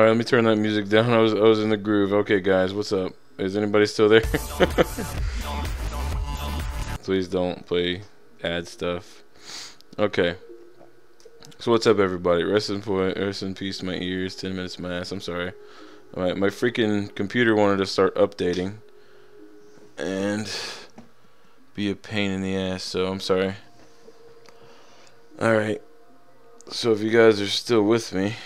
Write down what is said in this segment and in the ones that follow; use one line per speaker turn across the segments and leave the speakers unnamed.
All right, let me turn that music down. I was in the groove. Okay, guys, what's up? Is anybody still there? Please don't play ad stuff. Okay. So what's up, everybody? Rest in peace, my ears. 10 minutes, my ass. I'm sorry. All right, my freaking computer wanted to start updating and be a pain in the ass. So I'm sorry. All right. So if you guys are still with me.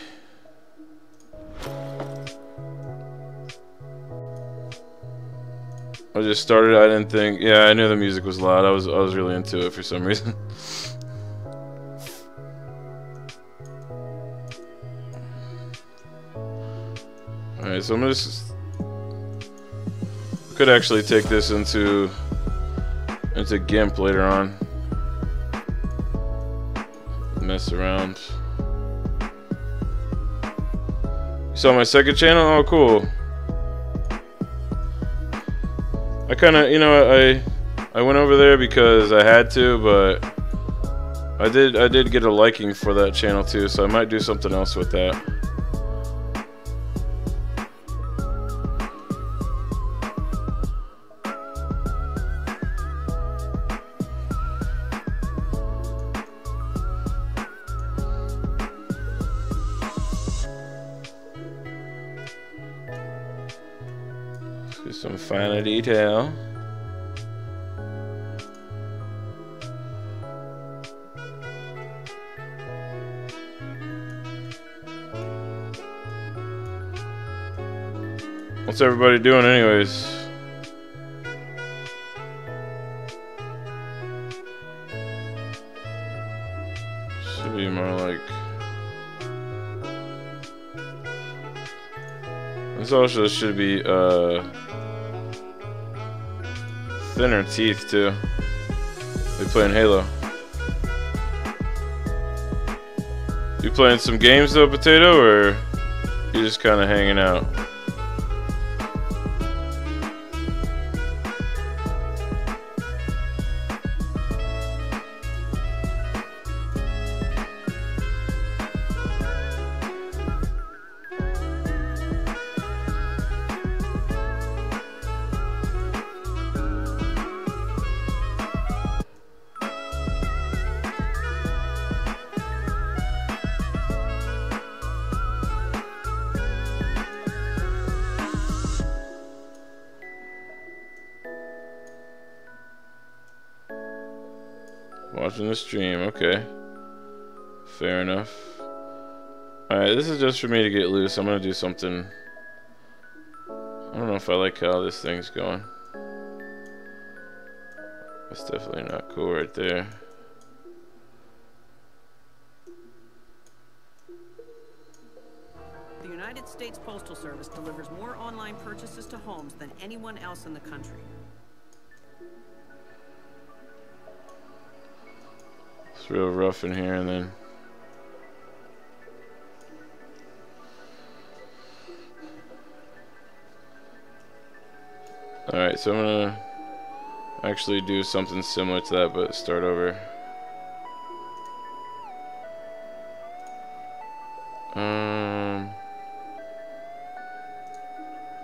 I just started. I didn't think. Yeah, I knew the music was loud. I was really into it for some reason. All right, so I'm just could actually take this into GIMP later on. Mess around. You saw my second channel? Oh, cool. I kind of, you know, I went over there because I had to, but I did get a liking for that channel too, so I might do something else with that. Some finer detail. What's everybody doing anyways? Should be more like this. Also should be thinner teeth too. We playing Halo. You playing some games though, Potato, or you just kind of hanging out? Watching the stream, okay. Fair enough. Alright, this is just for me to get loose. I'm gonna do something. I don't know if I like how this thing's going. That's definitely not cool right there.
The United States Postal Service delivers more online purchases to homes than anyone else in the country.
It's real rough in here, and then alright, so I'm gonna actually do something similar to that, but start over.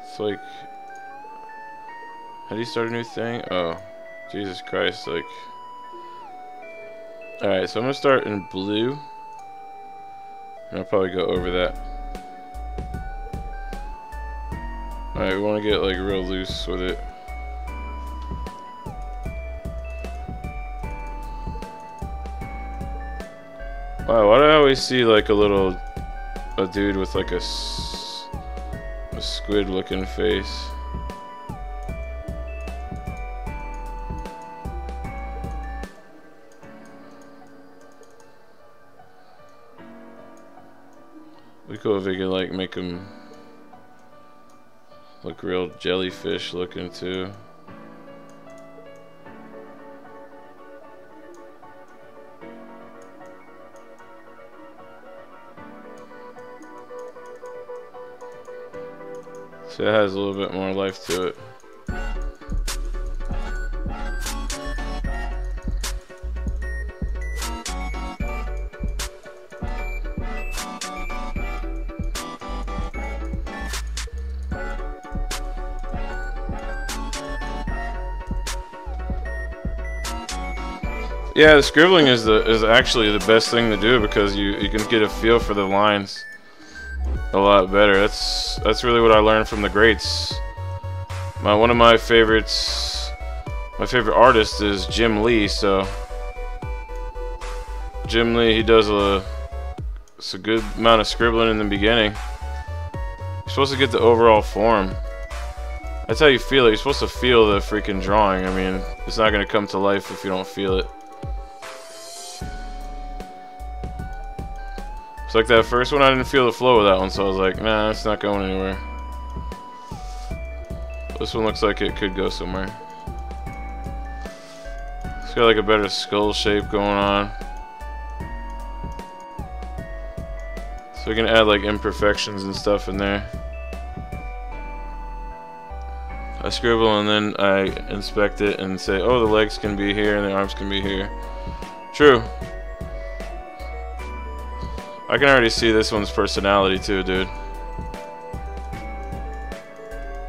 It's like, how do you start a new thing? Oh, Jesus Christ, like. Alright, so I'm gonna start in blue, and I'll probably go over that. Alright, we want to get like real loose with it. Wow, why do I always see like a dude with like a squid looking face? It'd be cool if we could like make him look real jellyfish looking too. So it has a little bit more life to it. Yeah, the scribbling is actually the best thing to do because you can get a feel for the lines a lot better. That's really what I learned from the greats. One of my favorites, my favorite artist is Jim Lee. So Jim Lee, he does it's a good amount of scribbling in the beginning. You're supposed to get the overall form. That's how you feel it. You're supposed to feel the freaking drawing. I mean, it's not gonna come to life if you don't feel it. It's like that first one, I didn't feel the flow of that one, so I was like, nah, it's not going anywhere. This one looks like it could go somewhere. It's got like a better skull shape going on. So we can add like imperfections and stuff in there. I scribble and then I inspect it and say, oh, the legs can be here and the arms can be here. True. I can already see this one's personality too, dude.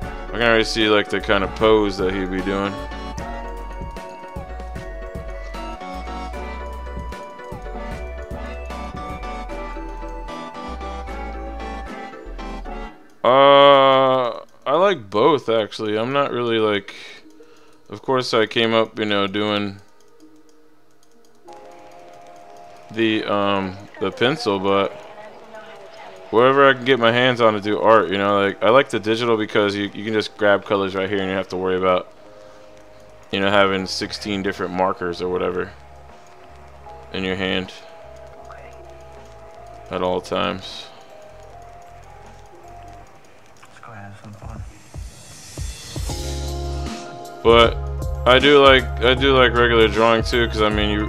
I can already see like the kind of pose that he'd be doing. I like both actually. I'm not really like, of course I came up, you know, doing the pencil, but wherever I can get my hands on to do art, you know, like I like the digital because you can just grab colors right here and you don't have to worry about, you know, having 16 different markers or whatever in your hand at all times.
Let's go have some fun.
But I do like regular drawing too, because I mean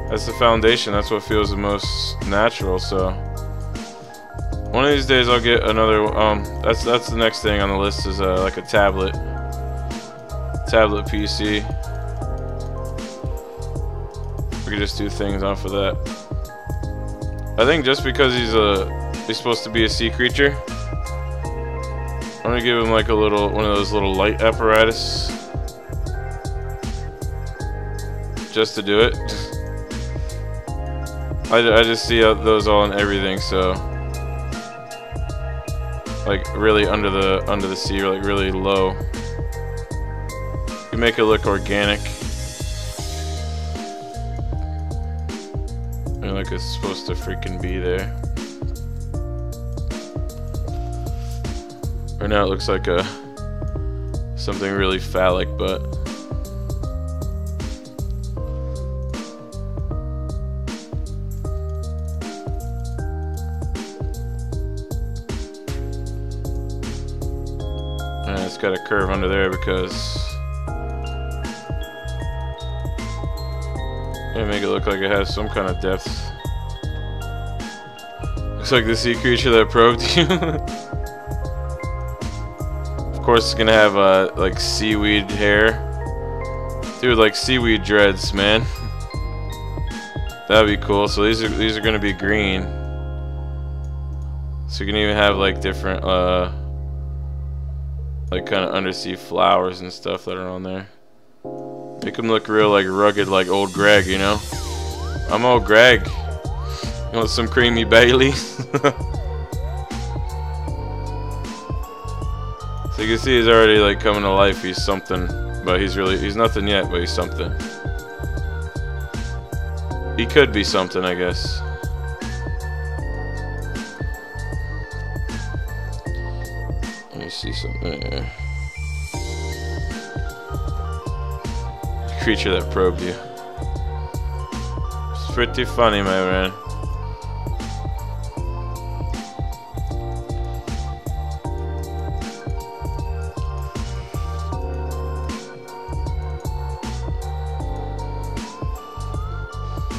that's the foundation. That's what feels the most natural. So one of these days I'll get another. That's the next thing on the list is like a tablet PC. We could just do things off of that. I think just because he's supposed to be a sea creature, I'm gonna give him like one of those little light apparatus just to do it. I just see those all in everything, so like really under the sea, or like really low. You make it look organic, and like it's supposed to freaking be there. Right now it looks like something really phallic, but it's got a curve under there because make it look like it has some kind of depth. Looks like the sea creature that probed you. Of course, it's gonna have like seaweed hair, dude. Like seaweed dreads, man. That'd be cool. So these are gonna be green. So you can even have like different like kind of undersea flowers and stuff that are on there. Make them look real like rugged, like old Greg, you know. I'm old Greg. You want some creamy Bailey? So you can see he's already like coming to life. He's something, but he's nothing yet, but he's something. He could be something, I guess. Let me see something there. Creature that probed you. It's pretty funny, my man.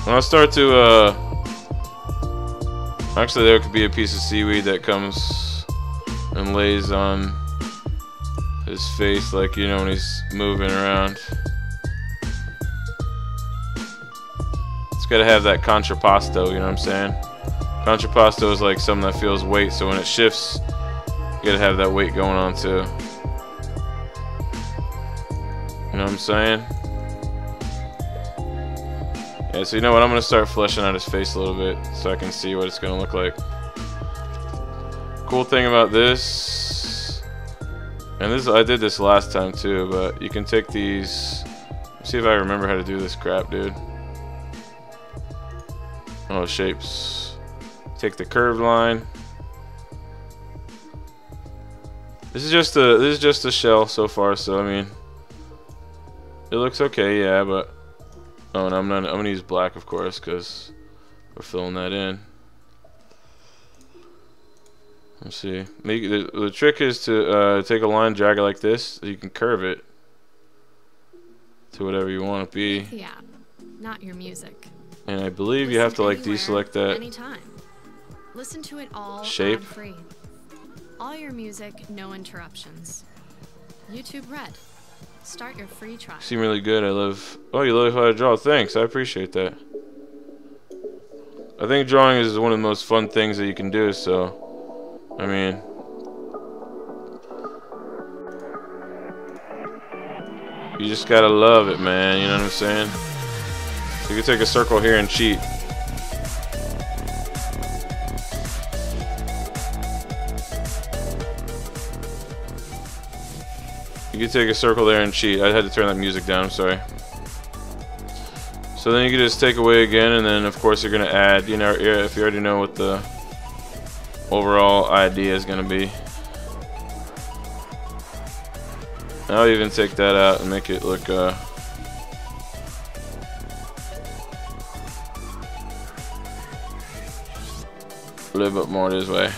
When I start to, actually there could be a piece of seaweed that comes and lays on his face, like, you know, when he's moving around. It's gotta have that contrapposto, you know what I'm saying? Contrapposto is like something that feels weight, so when it shifts, you gotta have that weight going on too. You know what I'm saying? Yeah, so you know what? I'm gonna start fleshing out his face a little bit so I can see what it's gonna look like. Cool thing about this, and this I did this last time too, but you can take these. Let's see if I remember how to do this crap, dude. Oh, shapes. Take the curved line. This is just a shell so far, so I mean, it looks okay, yeah, but oh, no, I'm gonna use black, of course, because we're filling that in. Let's see. The trick is to take a line, drag it like this, so you can curve it to whatever you want it to be.
The app, not your music.
And I believe you have to like
Anywhere,
deselect that
anytime. Listen to it all
shape.
ad-free. All your music, no interruptions. YouTube Red. Start your free trial.
Seem really good. I love. Oh, you love how I draw. Thanks. I appreciate that. I think drawing is one of the most fun things that you can do. So, I mean, you just gotta love it, man. You know what I'm saying? You can take a circle here and cheat. You can take a circle there and cheat. I had to turn that music down, I'm sorry. So then you can just take away again, and then of course you're gonna add, you know, if you already know what the overall idea is gonna be. I'll even take that out and make it look a little bit more this way.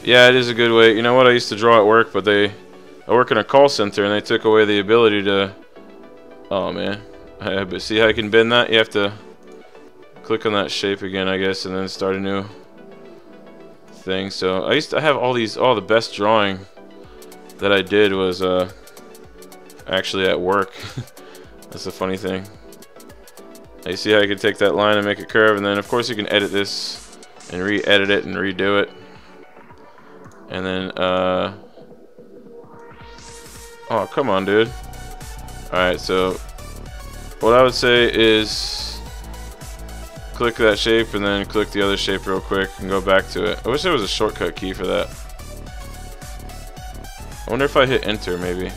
Yeah, it is a good way. You know what? I used to draw at work, but I work in a call center, and they took away the ability to. Oh man, but see how you can bend that? You have to click on that shape again, I guess, and then start a new thing. So I used to have all the best drawing that I did was actually at work. That's the funny thing. You see how you can take that line and make it curve, and then of course you can edit this and re-edit it and redo it, and then oh, come on, dude. Alright, so what I would say is click that shape and then click the other shape real quick and go back to it. I wish there was a shortcut key for that. I wonder if I hit enter, maybe.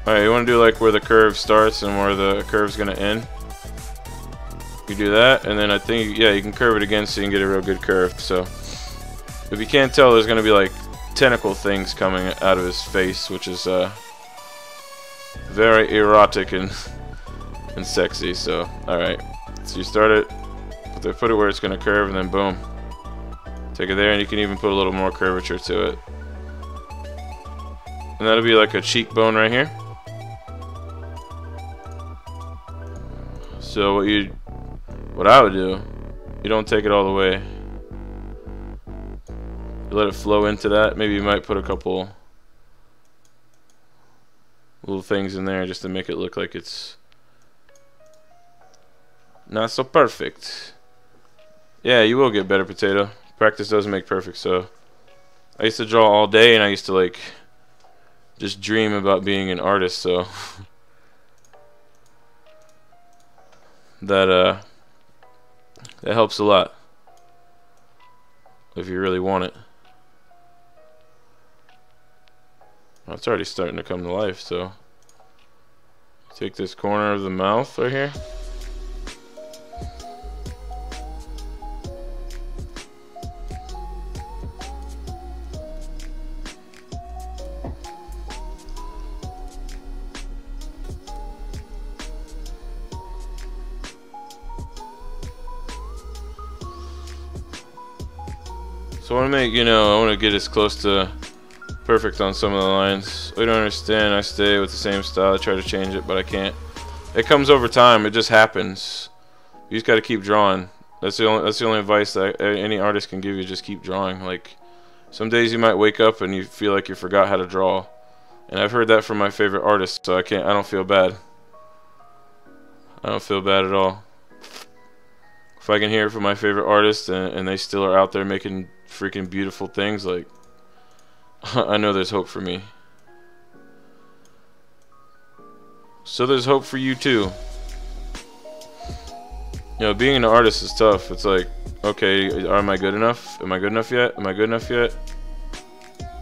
Alright, you want to do like where the curve starts and where the curve's going to end. You do that, and then I think, yeah, you can curve it again so you can get a real good curve. So if you can't tell, there's going to be like tentacle things coming out of his face, which is very erotic and sexy. So alright, so you start it, put it where it's going to curve, and then boom, take it there, and you can even put a little more curvature to it, and that'll be like a cheekbone right here. So what I would do, you don't take it all the way. You let it flow into that. Maybe you might put a couple little things in there just to make it look like it's not so perfect. Yeah, you will get better, Potato. Practice doesn't make perfect. So I used to draw all day, and I used to like just dream about being an artist. So that helps a lot if you really want it. Well, it's already starting to come to life. So take this corner of the mouth right here. So I want to make, I want to get as close to perfect on some of the lines. We don't understand. I stay with the same style. I try to change it, but I can't. It comes over time. It just happens. You just got to keep drawing. That's the only advice that any artist can give you. Just keep drawing. Like some days you might wake up and you feel like you forgot how to draw, and I've heard that from my favorite artists. So I don't feel bad. I don't feel bad at all. If I can hear it from my favorite artists and they still are out there making freaking beautiful things, like I know there's hope for me. So there's hope for you too. You know, being an artist is tough. It's like, okay, am I good enough? Am I good enough yet? Am I good enough yet?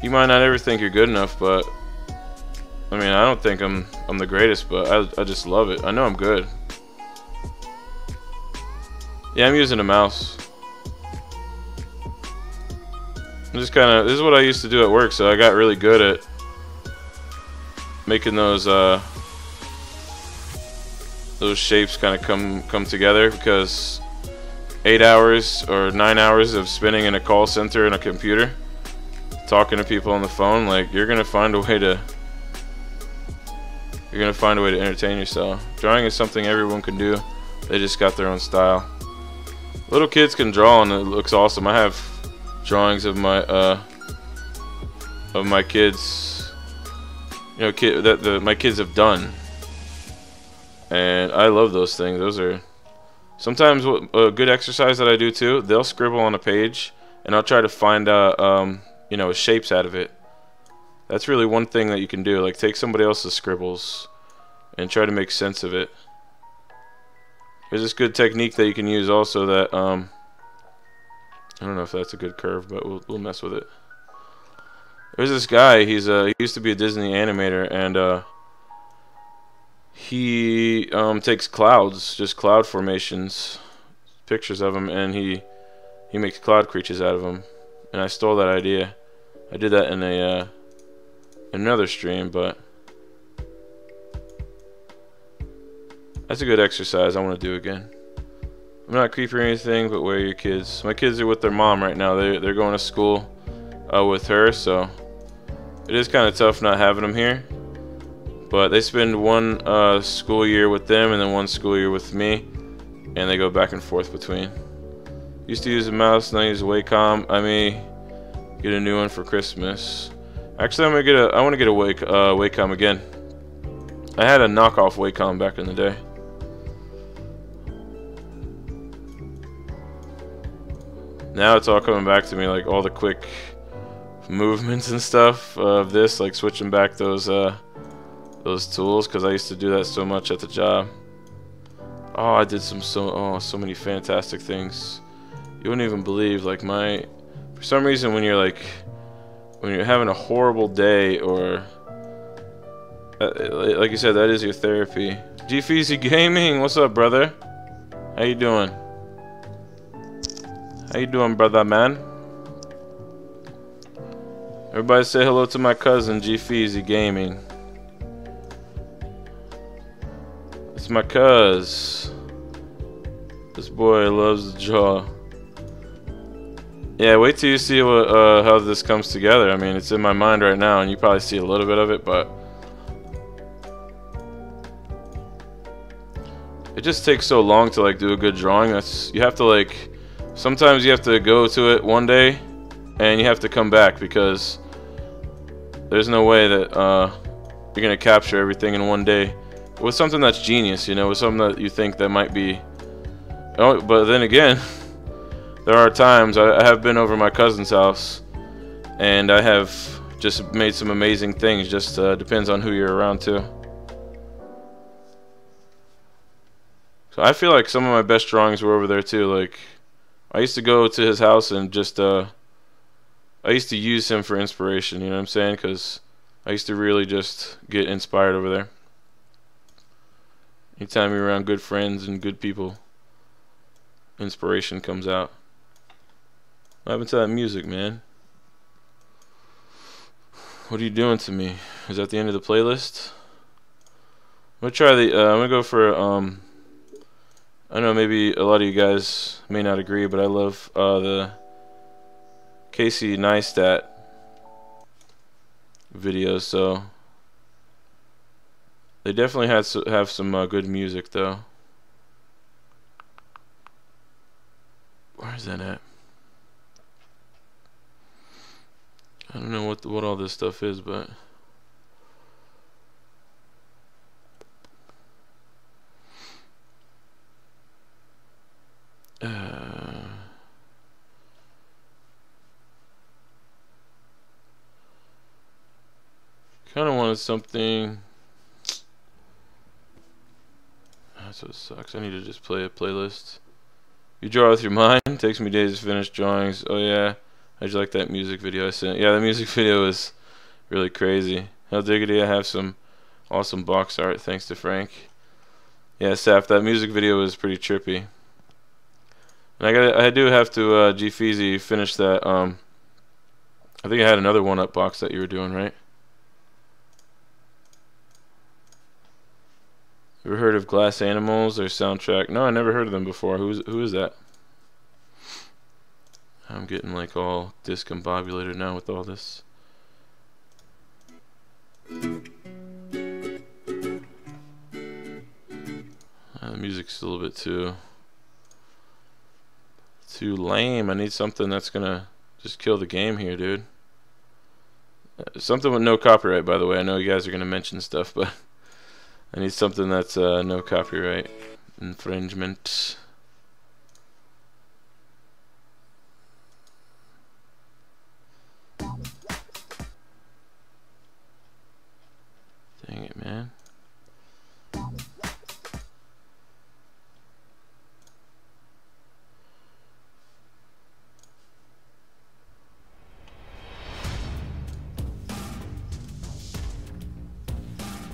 You might not ever think you're good enough, but I mean, I don't think I'm the greatest, but I just love it. I know I'm good. Yeah, I'm using a mouse. I'm just kind of, this is what I used to do at work, so I got really good at making those shapes kind of come together, because 8 hours or 9 hours of spending in a call center in a computer, talking to people on the phone, like, you're gonna find a way to entertain yourself. Drawing is something everyone can do. They just got their own style. Little kids can draw and it looks awesome. I have drawings of my kids, you know, that my kids have done, and I love those things. Those are sometimes a good exercise that I do too. They'll scribble on a page, and I'll try to find you know, shapes out of it. That's really one thing that you can do. Like, take somebody else's scribbles and try to make sense of it. There's this good technique that you can use also that I don't know if that's a good curve, but we'll mess with it. There's this guy. He used to be a Disney animator, and he takes clouds, just cloud formations, pictures of them, and he makes cloud creatures out of them. And I stole that idea. I did that in another stream, but that's a good exercise I want to do again. I'm not creepy or anything, but where are your kids? My kids are with their mom right now. They're going to school with her, so it is kind of tough not having them here. But they spend one school year with them and then one school year with me, and they go back and forth between. Used to use a mouse, now I use a Wacom. I may get a new one for Christmas. Actually, I want to get a Wacom again. I had a knockoff Wacom back in the day. Now it's all coming back to me, like all the quick movements and stuff of this, like switching back those tools, because I used to do that so much at the job. Oh, I did so many fantastic things. You wouldn't even believe, like, for some reason when you're having a horrible day, or like you said, that is your therapy. GFeezy Gaming, what's up, brother? How you doing? How you doing, brother, man? Everybody say hello to my cousin, GFeezy Gaming. It's my cuz. This boy loves to draw. Yeah, wait till you see how this comes together. I mean, it's in my mind right now, and you probably see a little bit of it, but it just takes so long to, like, do a good drawing. You have to, like, sometimes you have to go to it one day and you have to come back, because there's no way that you're gonna capture everything in one day with something that's genius, you know, with something that you think that might be. Oh, but then again, there are times I have been over my cousin's house and I have just made some amazing things. Just depends on who you're around too. So I feel like some of my best drawings were over there too. Like, I used to go to his house and just I used to use him for inspiration, you know what I'm saying? Because I used to really just get inspired over there. Anytime you're around good friends and good people, inspiration comes out. What happened to that music, man? What are you doing to me? Is that the end of the playlist? I'm gonna try the I'm gonna go for I know maybe a lot of you guys may not agree, but I love the Casey Neistat videos, so they definitely have some good music though. Where's that at? I don't know what all this stuff is, but kind of wanted something. That's what sucks. I need to just play a playlist. You draw with your mind. Takes me days to finish drawings. Oh yeah. How'd you like that music video I sent? Yeah, the music video was really crazy. Hell diggity, I have some awesome box art thanks to Frank. Yeah, Saf, that music video was pretty trippy. And I do have to G-Feezy finish that. I think I had another one-up box that you were doing, right? Ever heard of Glass Animals or Soundtrack? No, I never heard of them before. Who is that? I'm getting like all discombobulated now with all this. The music's a little bit too lame. I need something that's gonna just kill the game here, dude. Something with no copyright, by the way. I know you guys are gonna mention stuff, but I need something that's no copyright infringement. Dang it, man.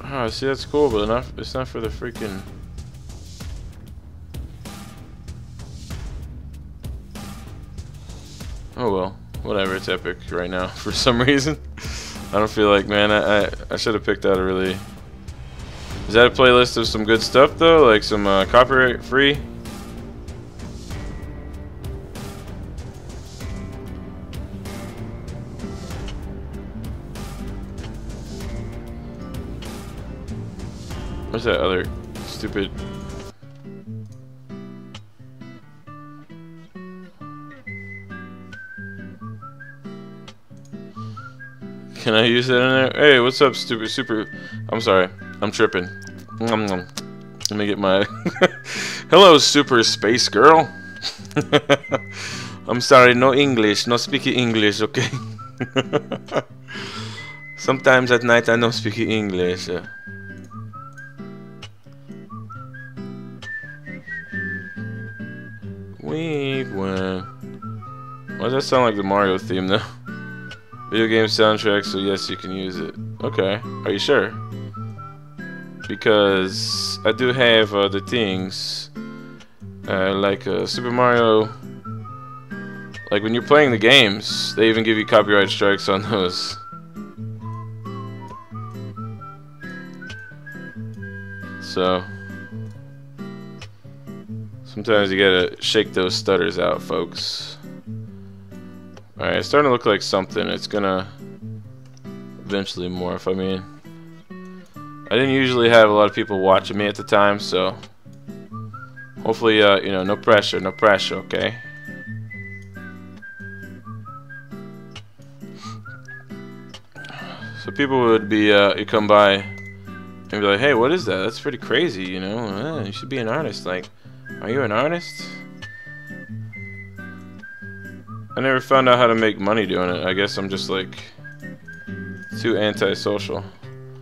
Oh, see, that's cool, but it's not for the freaking... Oh well, whatever, it's epic right now for some reason. I don't feel like, man, I should have picked out a really... Is that a playlist of some good stuff, though? Like some copyright-free? What's that other stupid... Can I use that in there? Hey, what's up, stupid super... I'm sorry, I'm tripping. Let me get my... Hello, super space girl. I'm sorry, no English, no speaking English, okay? Sometimes at night I don't speak English. Why does that sound like the Mario theme though? Video game soundtrack, so yes, you can use it. Okay, are you sure? Because I do have the things like Super Mario. Like when you're playing the games, they even give you copyright strikes on those. So sometimes you gotta shake those stutters out, folks. Alright, it's starting to look like something. It's gonna eventually morph. I mean, I didn't usually have a lot of people watching me at the time, so hopefully, you know, no pressure, okay? So people would be, you come by and be like, hey, what is that? That's pretty crazy, you know? You should be an artist. Like, are you an artist? I never found out how to make money doing it. I guess I'm just like too antisocial.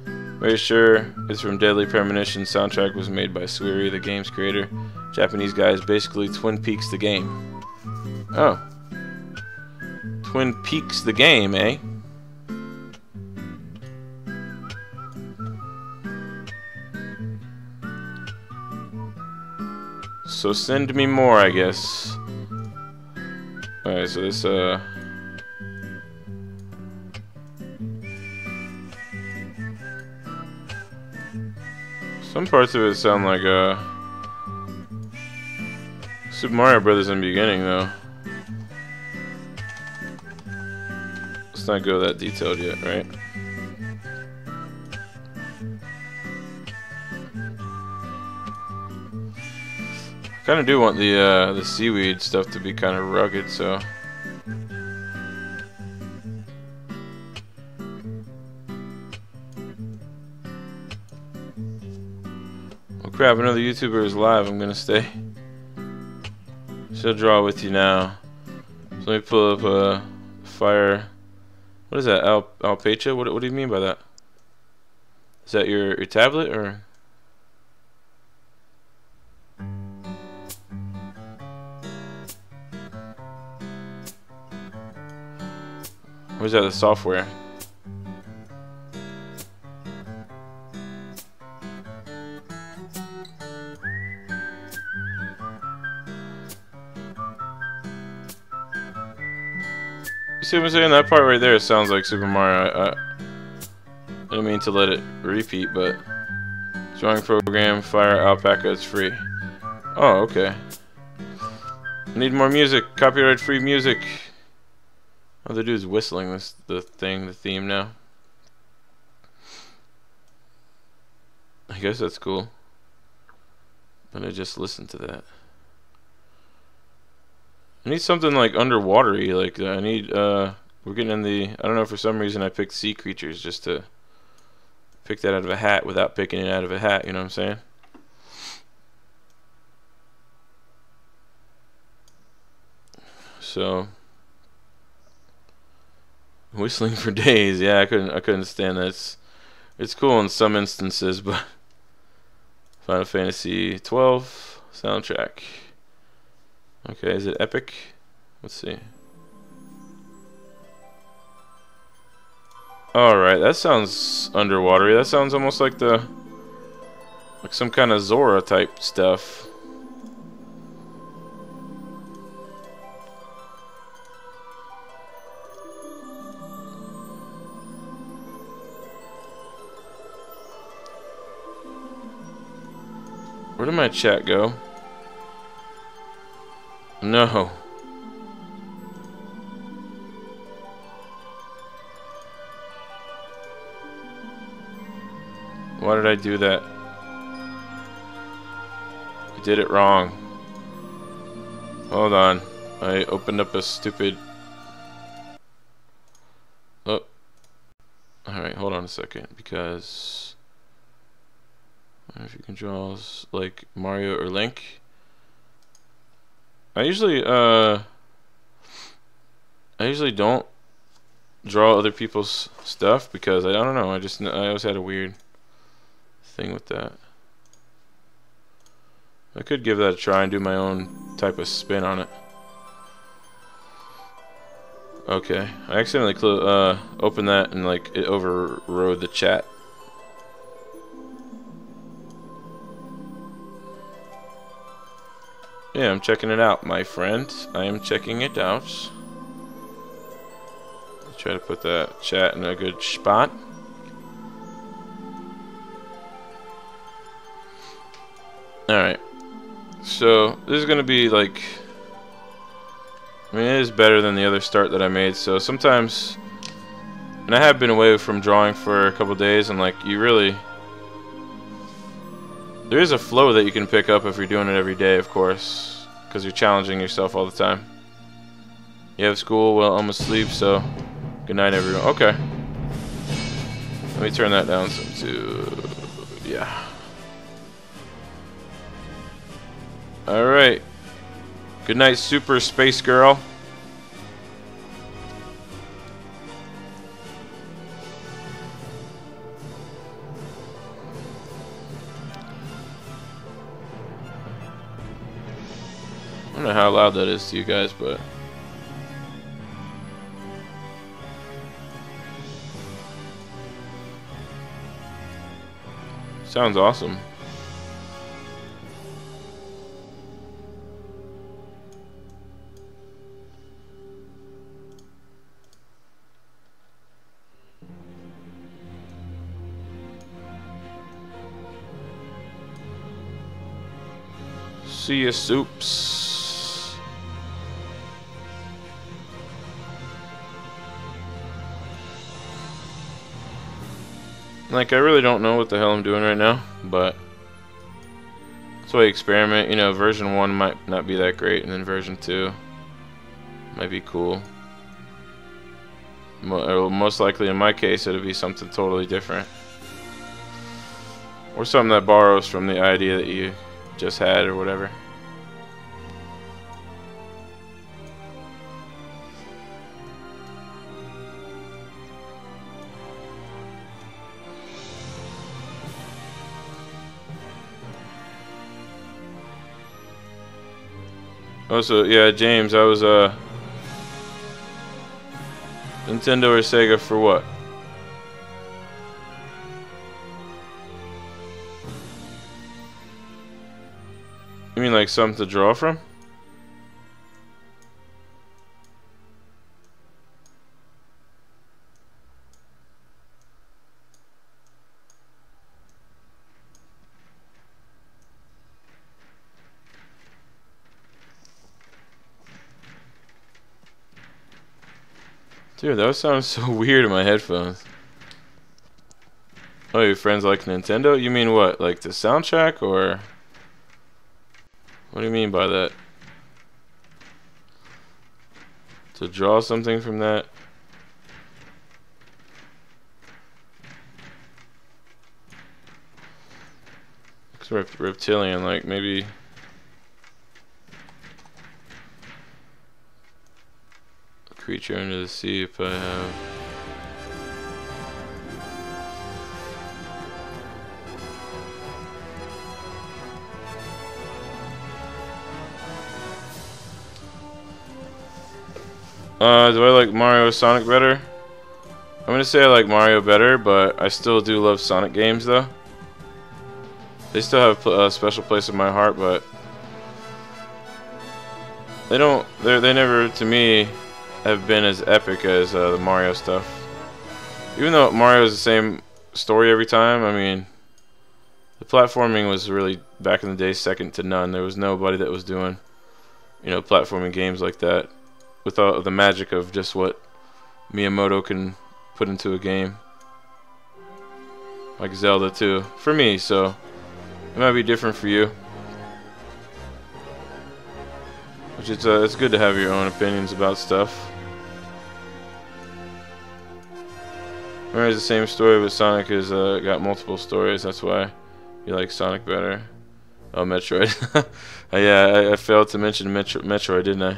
Very sure it's from Deadly Premonition. Soundtrack was made by Suiri, the game's creator. Japanese guys, basically Twin Peaks the game. Oh. Twin Peaks the game, eh? So send me more, I guess. Alright, so this, some parts of it sound like, Super Mario Brothers in the beginning, though. Let's not go that detailed yet, right? Kind of do want the seaweed stuff to be kind of rugged, so oh crap! Another YouTuber is live. I'm gonna stay. She'll draw with you now. So let me pull up fire. What is that? Alpaca? What do you mean by that? Is that your tablet or? Where's that? The software. You see what I'm saying? That part right there sounds like Super Mario. I didn't mean to let it repeat, but drawing program, Fire Alpaca, it's free. Oh, okay. I need more music. Copyright free music. Oh, the dude's whistling the theme now. I guess that's cool. But I just listened to that. I need something like underwatery. Like I need we're getting in the, I don't know, for some reason I picked sea creatures just to pick that out of a hat without picking it out of a hat, you know what I'm saying? So whistling for days, yeah, I couldn't stand that. It's cool in some instances, but Final Fantasy 12 soundtrack. Okay, is it epic? Let's see. Alright, that sounds underwatery. That sounds almost like some kind of Zora type stuff. Where did my chat go? No. Why did I do that? I did it wrong. Hold on. I opened up a stupid... Oh. Alright, hold on a second, because... I don't know if you can draw like Mario or Link. I usually don't draw other people's stuff because I don't know. I always had a weird thing with that. I could give that a try and do my own type of spin on it. Okay, I accidentally opened that and like it overrode the chat. Yeah, I'm checking it out, my friend. I am checking it out. Try to put that chat in a good spot. Alright. So, this is going to be like... I mean, it is better than the other start that I made. So, sometimes... And I have been away from drawing for a couple days, and like, you really... There is a flow that you can pick up if you're doing it every day, of course, because you're challenging yourself all the time. You have school, well, I'm asleep, so good night, everyone. Okay. Let me turn that down some to, yeah. Alright. Good night, Super Space Girl. I don't know how loud that is to you guys, but sounds awesome. See ya, Soups. Like, I really don't know what the hell I'm doing right now, but that's why I experiment. You know, version 1 might not be that great, and then version 2 might be cool. Most likely, in my case, it'll be something totally different. Or something that borrows from the idea that you just had, or whatever. Also, yeah, James, I was Nintendo or Sega for what? You mean like something to draw from? Dude, that sounds so weird in my headphones. Oh, your friends like Nintendo? You mean what? Like the soundtrack, or what do you mean by that? To draw something from that? It's reptilian, like maybe. Creature under the sea, if I have. Do I like Mario or Sonic better? I'm gonna say I like Mario better, but I still do love Sonic games though. They still have a special place in my heart, but they never, to me, have been as epic as the Mario stuff. Even though Mario is the same story every time, I mean, the platforming was really, back in the day, second to none. There was nobody that was doing, you know, platforming games like that without the magic of just what Miyamoto can put into a game. Like Zelda too, for me, so it might be different for you. Which it's good to have your own opinions about stuff. Remember, it's the same story, but Sonic has got multiple stories. That's why you like Sonic better. Oh, Metroid. Yeah, I failed to mention Metroid, didn't I?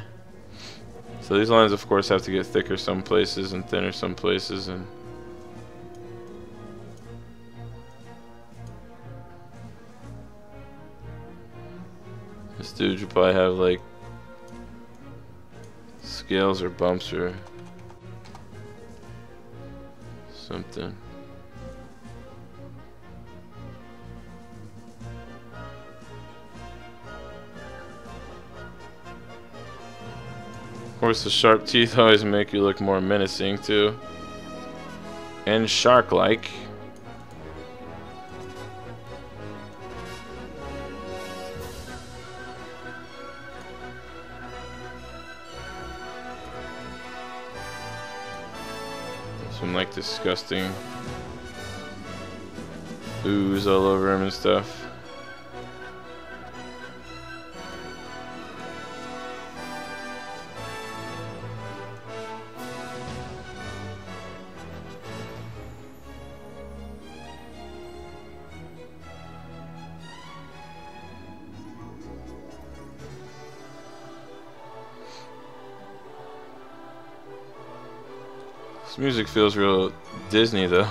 So these lines, of course, have to get thicker some places and thinner some places, and this dude should probably have like scales or bumps or something. Of course, the sharp teeth always make you look more menacing too, and shark-like. Some like disgusting ooze all over him and stuff. This music feels real Disney though.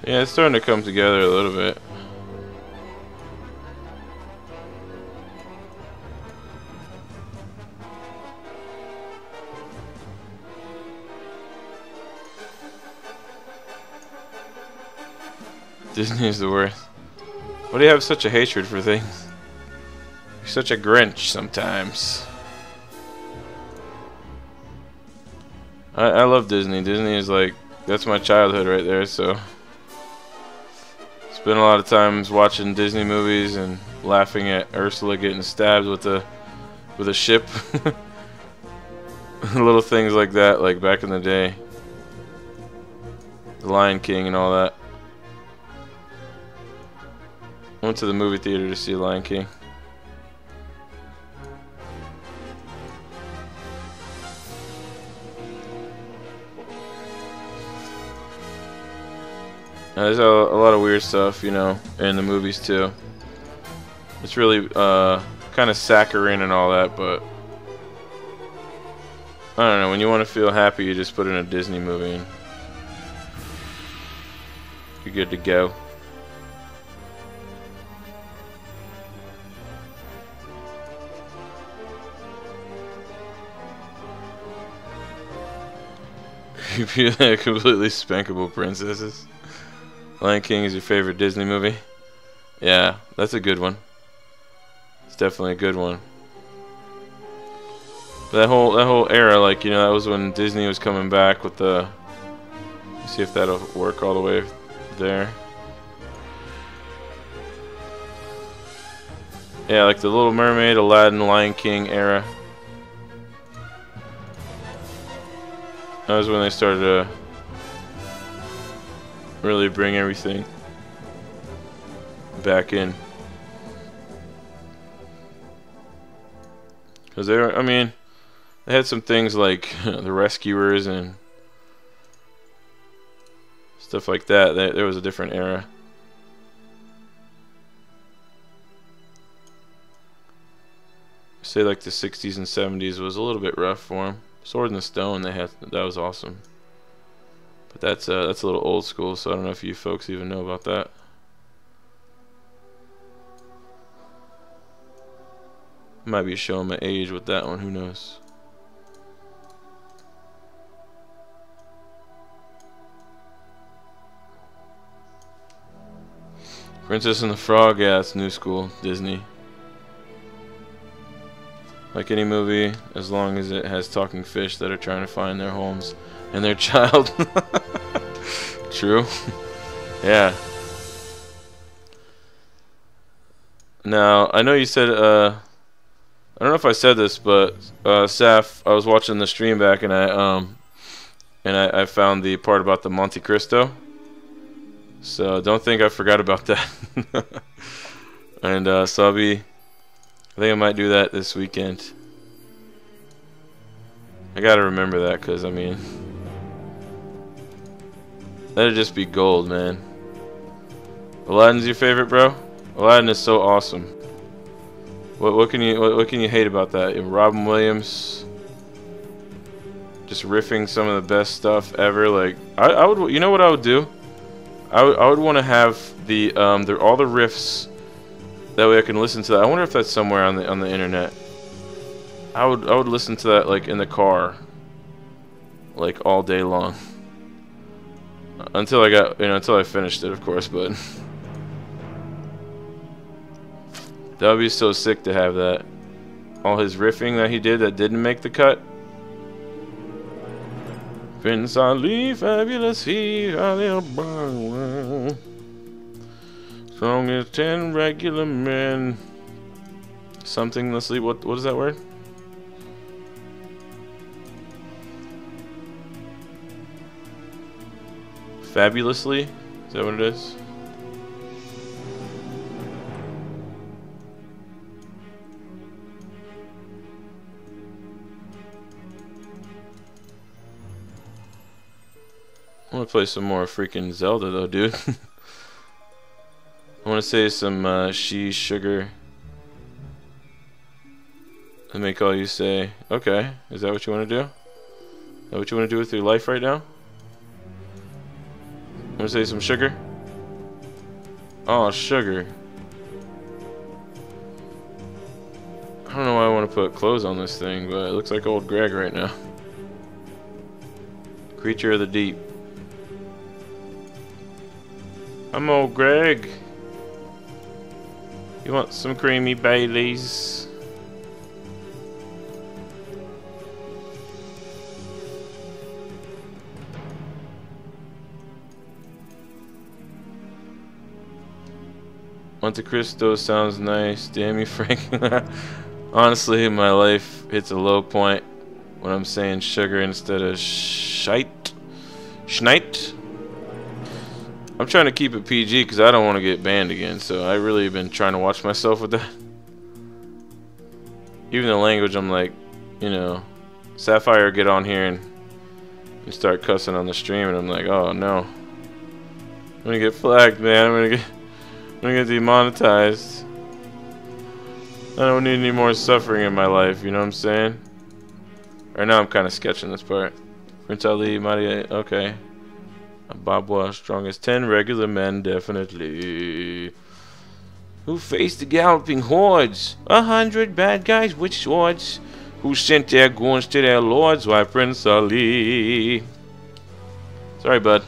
Yeah, it's starting to come together a little bit. Disney is the worst. Why do you have such a hatred for things? You're such a Grinch sometimes. I love Disney. Disney is like, that's my childhood right there, so spent a lot of times watching Disney movies and laughing at Ursula getting stabbed with a ship. Little things like that, like back in the day. The Lion King and all that. I went to the movie theater to see Lion King. There's a lot of weird stuff, you know, in the movies too. It's really kind of saccharine and all that, but I don't know. When you want to feel happy, you just put in a Disney movie and you're good to go. Completely spankable princesses. Lion King is your favorite Disney movie? Yeah, that's a good one. It's definitely a good one. That whole era, like, you know, that was when Disney was coming back with the. Let's see if that'll work all the way there. Yeah, like the Little Mermaid, Aladdin, Lion King era. That was when they started to really bring everything back in. Because they were, I mean, they had some things like The Rescuers and stuff like that. There was a different era. Say like the 60s and 70s was a little bit rough for them. Sword in the Stone, that was awesome. But that's a little old school, so I don't know if you folks even know about that. Might be showing my age with that one, who knows. Princess and the Frog, yeah, it's new school, Disney. Like any movie, as long as it has talking fish that are trying to find their homes and their child. True. Yeah. Now, I know you said, I don't know if I said this, but Saf, I was watching the stream back and I found the part about the Monte Cristo. So don't think I forgot about that. And so I think I might do that this weekend. I gotta remember that, because I mean, that'd just be gold, man. Aladdin's your favorite, bro? Aladdin is so awesome. What can you hate about that? Robin Williams just riffing some of the best stuff ever. Like I would, you know what I would do? I would want to have the all the riffs. That way I can listen to that. I wonder if that's somewhere on the internet. I would listen to that like in the car, like all day long. Until I finished it, of course. But that would be so sick to have that. All his riffing that he did that didn't make the cut. Prince Ali, fabulous he, strong as 10 regular men. Something, let's see, what is that word? Fabulously? Is that what it is? I want to play some more freaking Zelda though, dude. I want to say some she sugar. And make all you say, okay, is that what you want to do? Is that what you want to do with your life right now? Want to say some sugar? Oh, sugar. I don't know why I want to put clothes on this thing, but it looks like old Greg right now. Creature of the deep. I'm old Greg. You want some creamy Baileys? Monte Cristo sounds nice. Damn you, Frank. Honestly, my life hits a low point when I'm saying sugar instead of shite. Schneid. I'm trying to keep it PG because I don't want to get banned again. So I really have been trying to watch myself with that. Even the language, I'm like, you know, Sapphire get on here and start cussing on the stream, and I'm like, oh no, I'm gonna get flagged, man. I'm gonna get demonetized. I don't need any more suffering in my life, you know what I'm saying? Right now I'm kind of sketching this part. Prince Ali, Maria, okay. Babwa, strong as 10 regular men, definitely. Who faced the galloping hordes? 100 bad guys with swords. Who sent their guns to their lords? Why, Prince Ali. Sorry, bud.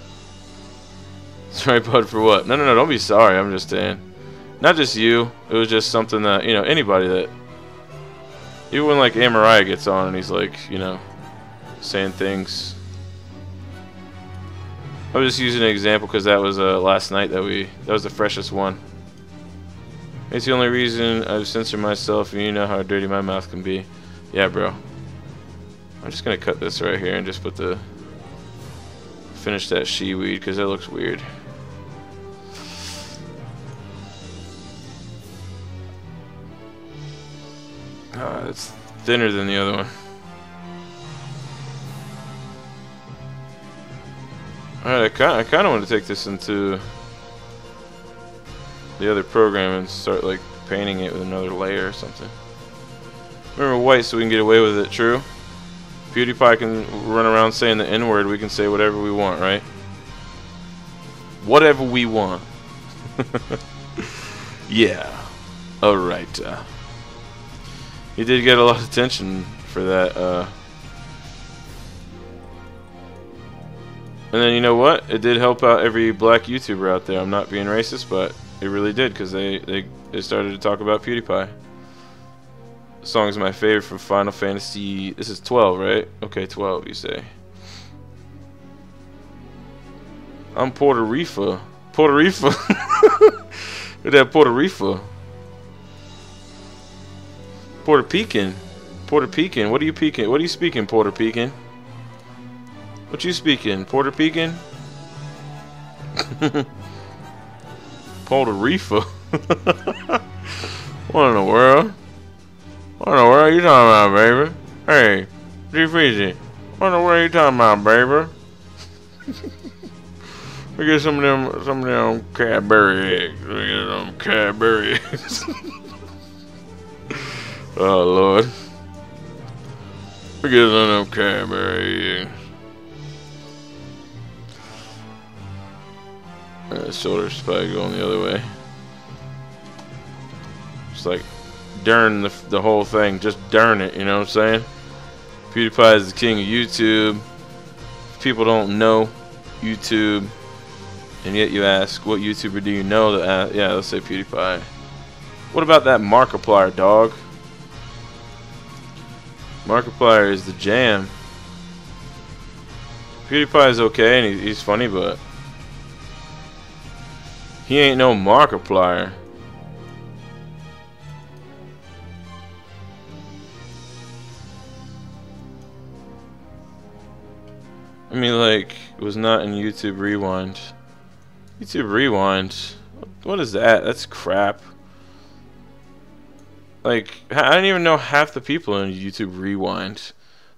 Sorry, bud, for what? No, don't be sorry. I'm just saying. Not just you. It was just something that, you know, anybody that... Even when, like, Amariah gets on and he's, like, you know, saying things. I was just using an example because that was last night that was the freshest one. It's the only reason I've censored myself, and you know how dirty my mouth can be. Yeah, bro. I'm just gonna cut this right here and just put the... Finish that she-weed because that looks weird. It's thinner than the other one. Alright, I kind of want to take this into the other program and start like painting it with another layer or something. Remember white so we can get away with it, true? PewDiePie can run around saying the N-word, we can say whatever we want, right? Whatever we want. Yeah. Alright. He did get a lot of attention for that. And then you know what? It did help out every black YouTuber out there. I'm not being racist, but it really did because they started to talk about PewDiePie. The song is my favorite from Final Fantasy. This is 12, right? Okay, 12, you say. I'm Puerto Rico. Puerto Rico. Look at that Puerto Rico. Puerto Pecan. Puerto Pecan. What are you peeking? What are you speaking, Puerto Pecan? What you speaking, Puerto Pecan? Puerto Rico. What in the world? What in the world are you talking about, baby? Hey, G-Freezy. What in the world are you talking about, baby? We get some of them Cadbury eggs. We get them Cadbury eggs. Oh Lord. We get some of them Cadbury eggs. Shoulders probably going the other way. Just like darn the whole thing. Just darn it, you know what I'm saying? PewDiePie is the king of YouTube. People don't know YouTube, and yet you ask, what YouTuber do you know that? Yeah, let's say PewDiePie. What about that Markiplier, dog? Markiplier is the jam. PewDiePie is okay and he's funny, but he ain't no Markiplier. I mean, like, it was not in YouTube Rewind. YouTube Rewind? What is that? That's crap. Like, I don't even know half the people in YouTube Rewind.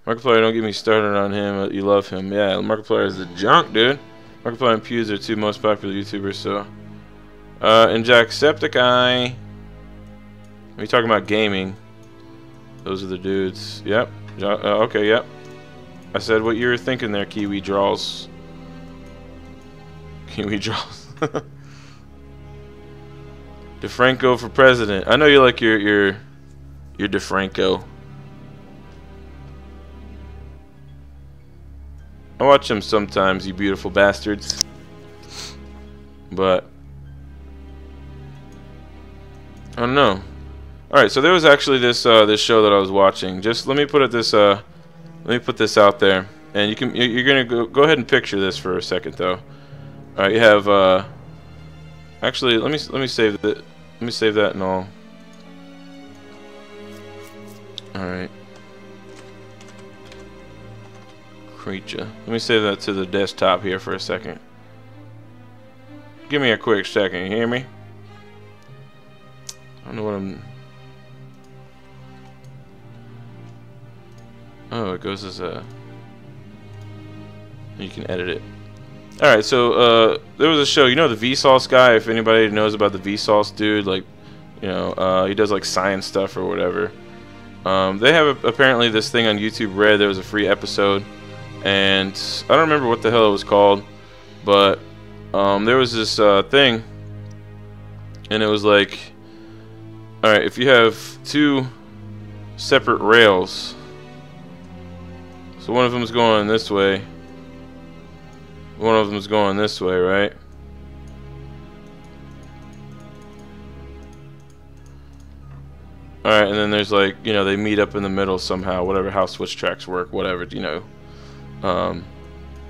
Markiplier, don't get me started on him. You love him. Yeah, Markiplier is the junk, dude. Markiplier and Pews are two most popular YouTubers, so. And Jacksepticeye. Are you talking about gaming? Those are the dudes. Yep. Okay, yep. I said what you were thinking there, Kiwi Draws. Kiwi Draws. DeFranco for president. I know you like your DeFranco. I watch him sometimes, you beautiful bastards. But I don't know. All right, so there was actually this this show that I was watching. Just let me put it this let me put this out there, and you're gonna go ahead and picture this for a second though. All right, you have actually let me save that. Let me save that and all. All right. Creature. Let me save that to the desktop here for a second. Give me a quick second, you hear me? I don't know what I'm... Oh, it goes as a... You can edit it. Alright, so there was a show, you know the Vsauce guy, if anybody knows about the Vsauce dude, like, you know, he does like science stuff or whatever. They have apparently this thing on YouTube Red. There was a free episode, and I don't remember what the hell it was called, but there was this thing, and it was like, alright, if you have two separate rails, so one of them is going this way, one of them is going this way, right? Alright, and then there's like, you know, they meet up in the middle somehow, whatever, how switch tracks work, whatever, you know.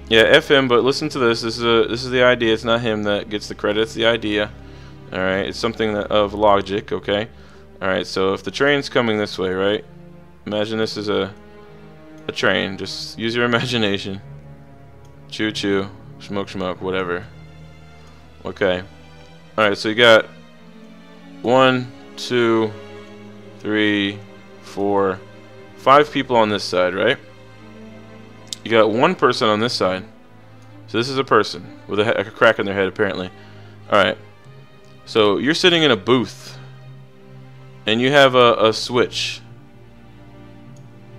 Yeah, F him, but listen to this. This is the idea. It's not him that gets the credit, it's the idea. Alright, it's something of logic, okay? Alright, so if the train's coming this way, right? Imagine this is a train. Just use your imagination. Choo choo. Smoke smoke, whatever. Okay. Alright, so you got 1, 2, 3, 4, 5 people on this side, right? You got one person on this side. So this is a person with a crack in their head, apparently. Alright. So you're sitting in a booth, and you have a switch.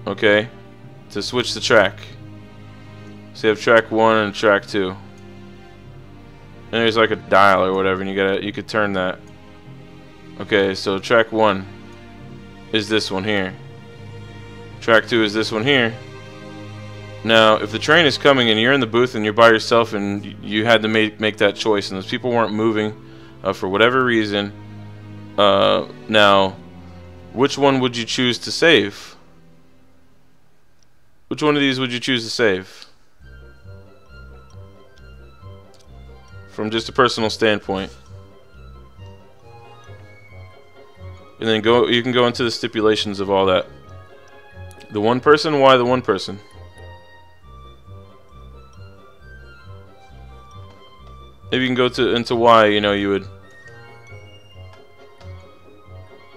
Okay? To switch the track. So you have track 1 and track 2. And there's like a dial or whatever, and you could turn that. Okay, so track 1 is this one here. Track 2 is this one here. Now, if the train is coming and you're in the booth and you're by yourself and you had to make that choice and those people weren't moving for whatever reason, now, which one would you choose to save? Which one of these would you choose to save? From just a personal standpoint. And then you can go into the stipulations of all that. The one person, why the one person? Maybe you can go into why, you know, you would.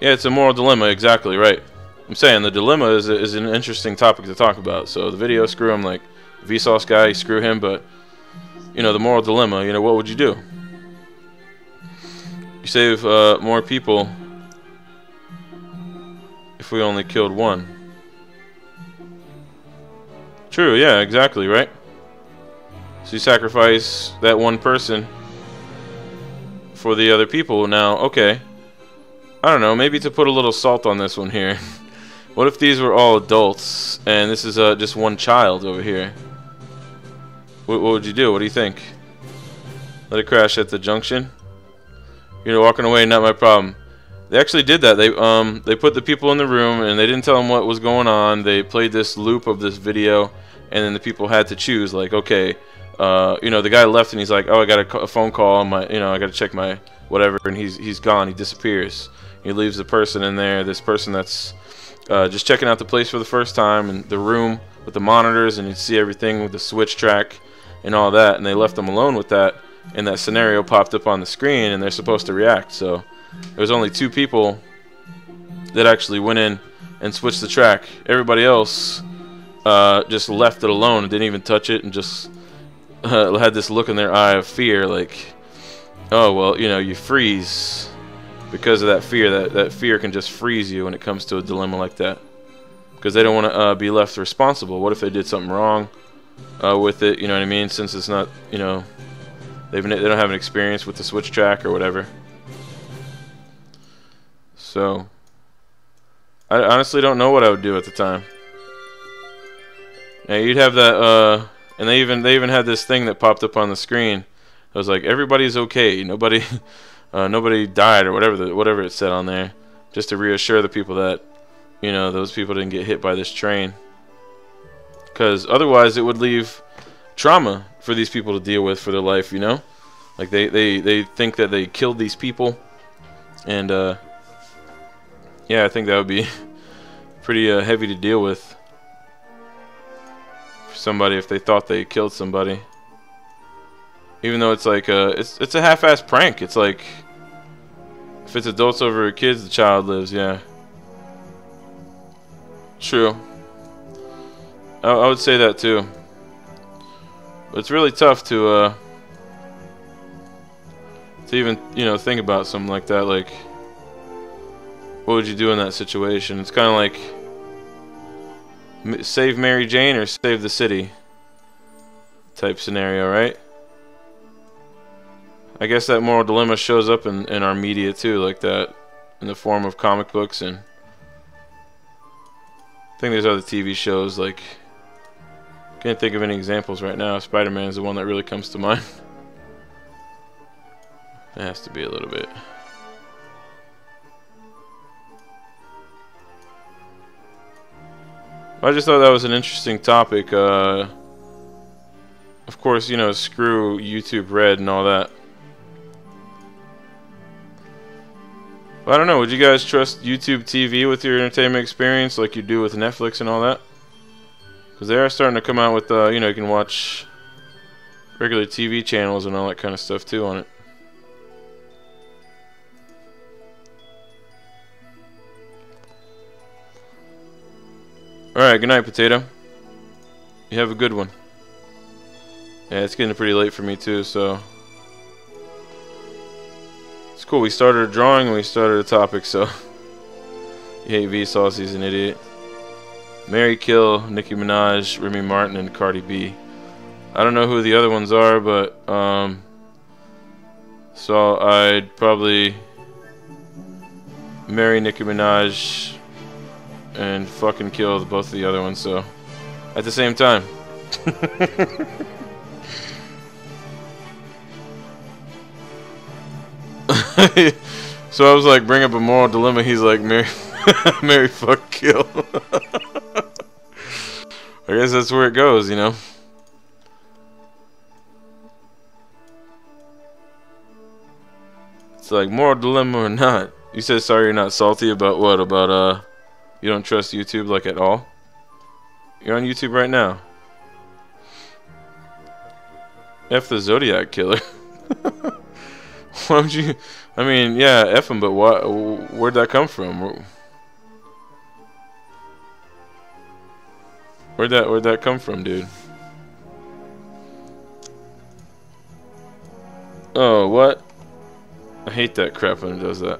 Yeah, it's a moral dilemma, exactly right. I'm saying the dilemma is an interesting topic to talk about. So the video, screw him, like Vsauce guy, screw him, but you know, the moral dilemma, you know, what would you do? You save more people if we only killed one. True, yeah, exactly, right? So you sacrifice that one person for the other people. Now, okay, I don't know, maybe to put a little salt on this one here. What if these were all adults and this is just one child over here? What would you do? What do you think? Let it crash at the junction? You know, walking away, not my problem. They actually did that. They put the people in the room and they didn't tell them what was going on. They played this loop of this video, and then the people had to choose. Like, okay, you know, the guy left and he's like, oh, I got a phone call on my, you know, I got to check my whatever, and he's gone. He disappears. He leaves the person in there. This person that's just checking out the place for the first time, and the room with the monitors, and you see everything with the switch track and all that, and they left them alone with that, and that scenario popped up on the screen, and they're supposed to react. So there's only 2 people that actually went in and switched the track. Everybody else just left it alone and didn't even touch it, and just had this look in their eye of fear, like, oh well, you know, you freeze because of that fear. That fear can just freeze you when it comes to a dilemma like that, because they don't want to be left responsible. What if they did something wrong with it? You know what I mean? Since it's not, you know, they don't have an experience with the switch track or whatever. So I honestly don't know what I would do at the time. Now you'd have that, and they even had this thing that popped up on the screen. It was like, everybody's okay, nobody nobody died, or whatever it said on there, just to reassure the people that, you know, those people didn't get hit by this train. Because otherwise it would leave trauma for these people to deal with for their life, you know? Like they think that they killed these people, and yeah, I think that would be pretty heavy to deal with for somebody if they thought they killed somebody. Even though it's like it's a half-assed prank. It's like if it's adults over kids, the child lives. Yeah. True. I would say that too. But it's really tough to even, you know, think about something like that. Like, what would you do in that situation? It's kind of like save Mary Jane or save the city type scenario, right? I guess that moral dilemma shows up in our media too, like that, in the form of comic books, and I think there's other TV shows. Like, can't think of any examples right now. Spider-Man is the one that really comes to mind. It has to be a little bit. I just thought that was an interesting topic. Of course, you know, screw YouTube Red and all that. But I don't know, would you guys trust YouTube TV with your entertainment experience like you do with Netflix and all that? Because they are starting to come out with, you know, you can watch regular TV channels and all that kind of stuff too on it. Alright, good night, Potato. You have a good one. Yeah, it's getting pretty late for me too, so it's cool. We started a drawing and we started a topic, so you hate Vsauce, he's an idiot. Mary Kill, Nicki Minaj, Remy Martin, and Cardi B. I don't know who the other ones are, but so I'd probably marry Nicki Minaj and fucking kill both of the other ones, so at the same time. So I was like, bring up a moral dilemma. He's like, marry, marry, fuck, kill. I guess that's where it goes, you know. It's like moral dilemma or not. You said sorry you're not salty about what? About you don't trust YouTube like at all? You're on YouTube right now. F the Zodiac Killer. Why would you? I mean, yeah, F him, but what? Where'd that come from? Where'd that come from, dude? Oh, what? I hate that crap when it does that.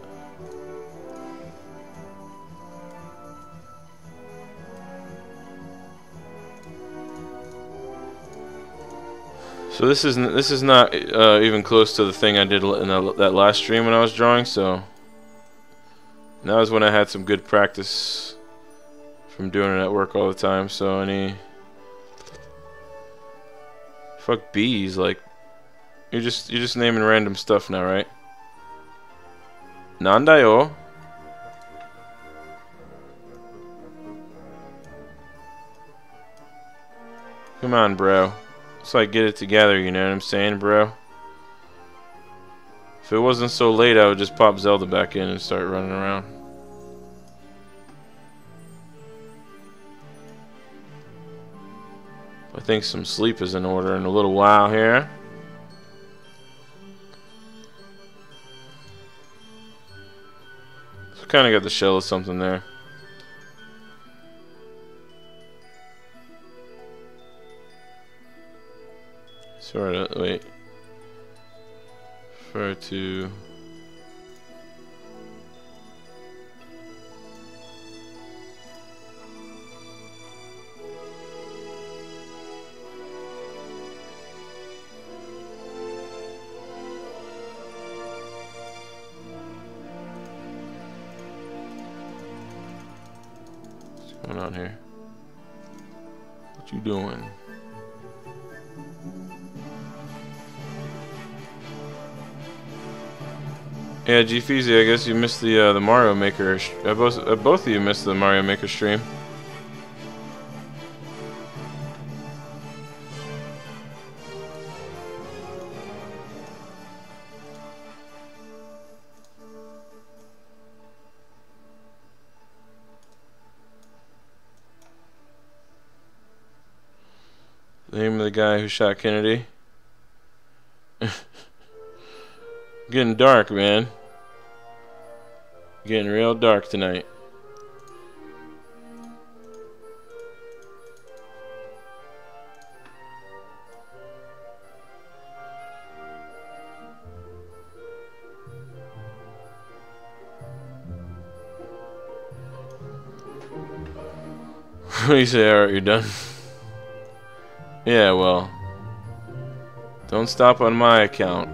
So this is not even close to the thing I did in that last stream when I was drawing. So that was when I had some good practice from doing it at work all the time. So fuck bees, like you're just naming random stuff now, right? Nandayo. Come on, bro. It's like, get it together, you know what I'm saying, bro? If it wasn't so late, I would just pop Zelda back in and start running around. I think some sleep is in order in a little while here. So kind of got the shell of something there. Sort of, wait. Refer to. What's going on here? What you doing? Yeah, G-Feezy, I guess you missed the Mario Maker. Both of you missed the Mario Maker stream. The name of the guy who shot Kennedy. Getting dark, man. Getting real dark tonight. What do you say? Alright, you're done. Yeah, well. Don't stop on my account.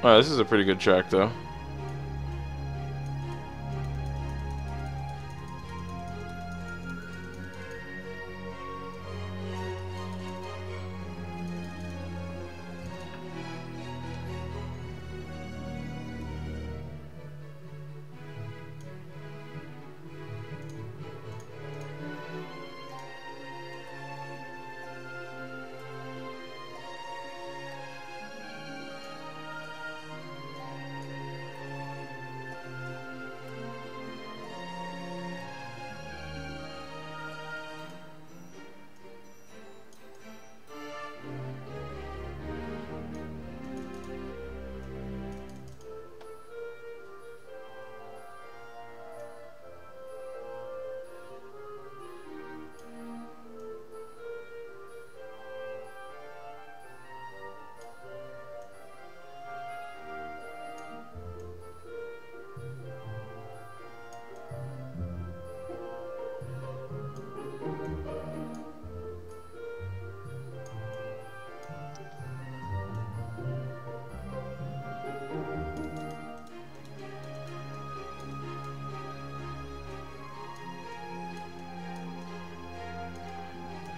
Oh, this is a pretty good track, though.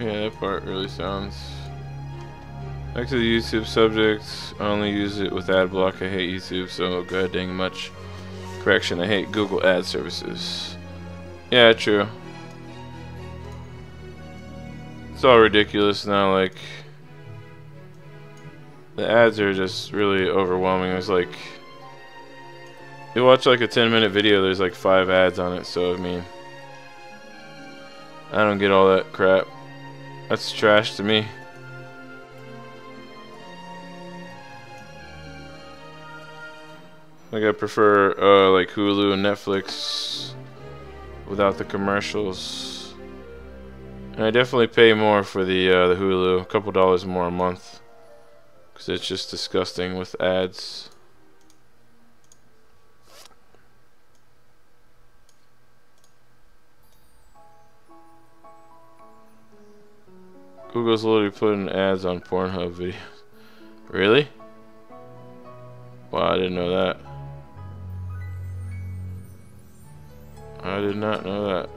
Yeah, that part really sounds... Back to the YouTube subject. I only use it with ad block. I hate YouTube, so god dang much. Correction, I hate Google ad services. Yeah, true. It's all ridiculous now, like... The ads are just really overwhelming. It's like... You watch like a 10-minute video, there's like 5 ads on it, so I mean... I don't get all that crap. That's trash to me. Like I prefer like Hulu and Netflix without the commercials. And I definitely pay more for the Hulu, a couple dollars more a month, because it's just disgusting with ads. Google's literally putting ads on Pornhub videos. Really? Wow, I didn't know that. I did not know that.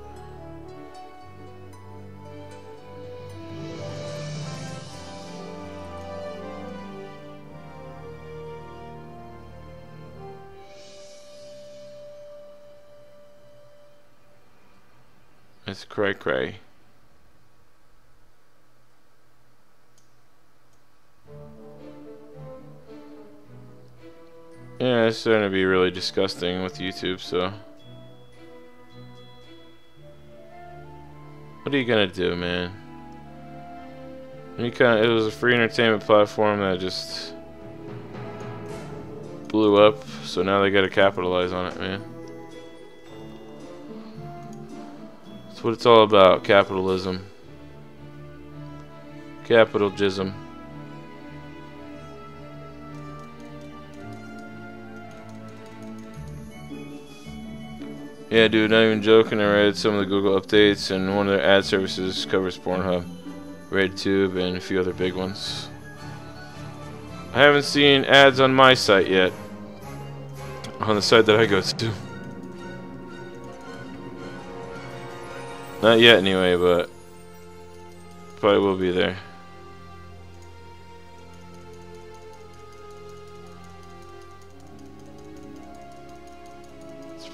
It's cray cray. Yeah, it's starting to be really disgusting with YouTube, so... What are you gonna do, man? It was a free entertainment platform that just... blew up, so now they gotta capitalize on it, man. That's what it's all about, capitalism. Capitalism. Yeah, dude, not even joking. I read some of the Google updates, and one of their ad services covers Pornhub, RedTube, and a few other big ones. I haven't seen ads on my site yet. On the site that I go to. Not yet, anyway, but probably will be there.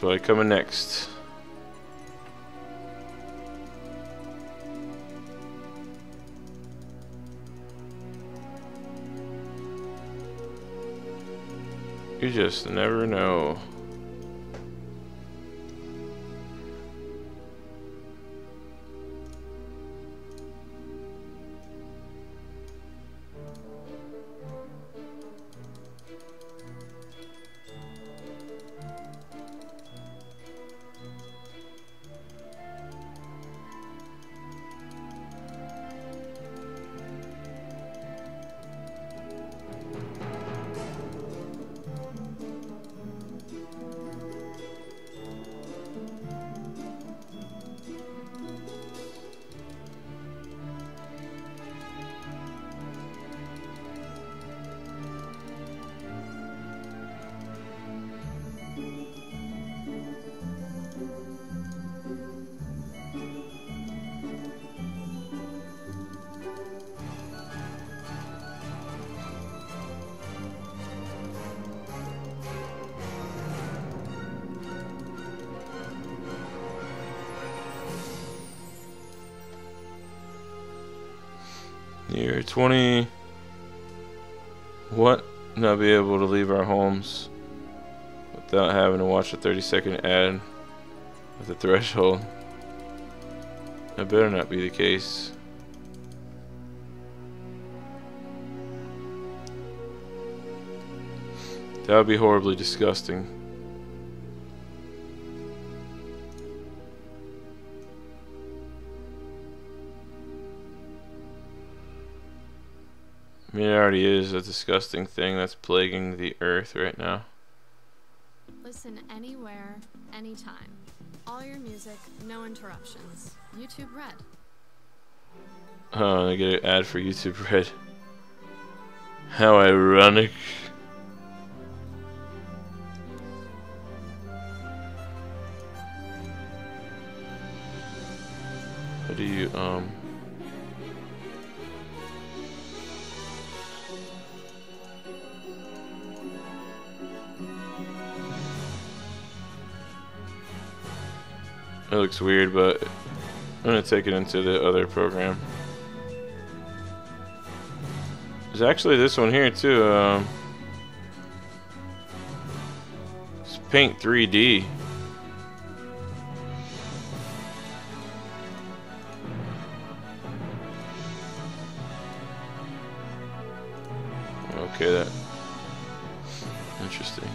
Probably coming next. You just never know. Year 20. What? Not be able to leave our homes without having to watch a 30-second ad with a threshold. That better not be the case. That would be horribly disgusting. I mean, it already is a disgusting thing that's plaguing the earth right now.
Listen anywhere, anytime. All your music, no interruptions. YouTube Red.
Oh, I get an ad for YouTube Red. How ironic. How do you, It looks weird, but I'm gonna take it into the other program. There's actually this one here too. It's Paint 3D. Okay, that interesting.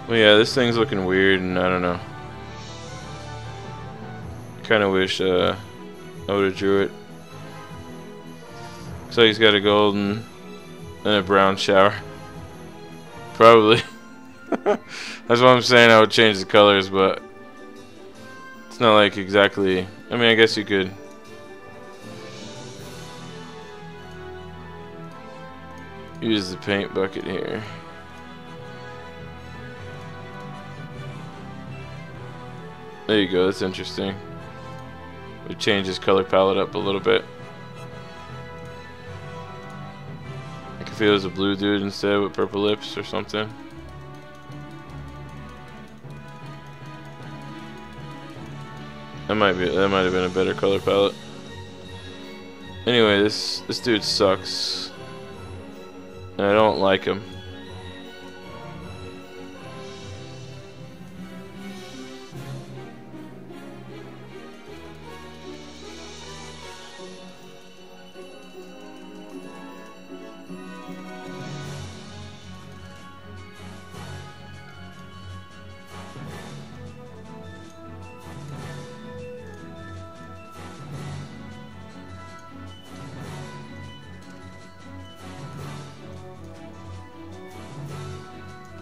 Well, yeah, this thing's looking weird, and I don't know. Kind of wish I would have drew it. So he's got a golden and a brown shower. Probably. That's what I'm saying. I would change the colors, but it's not like exactly. I mean, I guess you could. Use the paint bucket here. There you go, that's interesting. We change his color palette up a little bit. Like if it was a blue dude instead with purple lips or something. That might have been a better color palette. Anyway, this dude sucks. And I don't like him.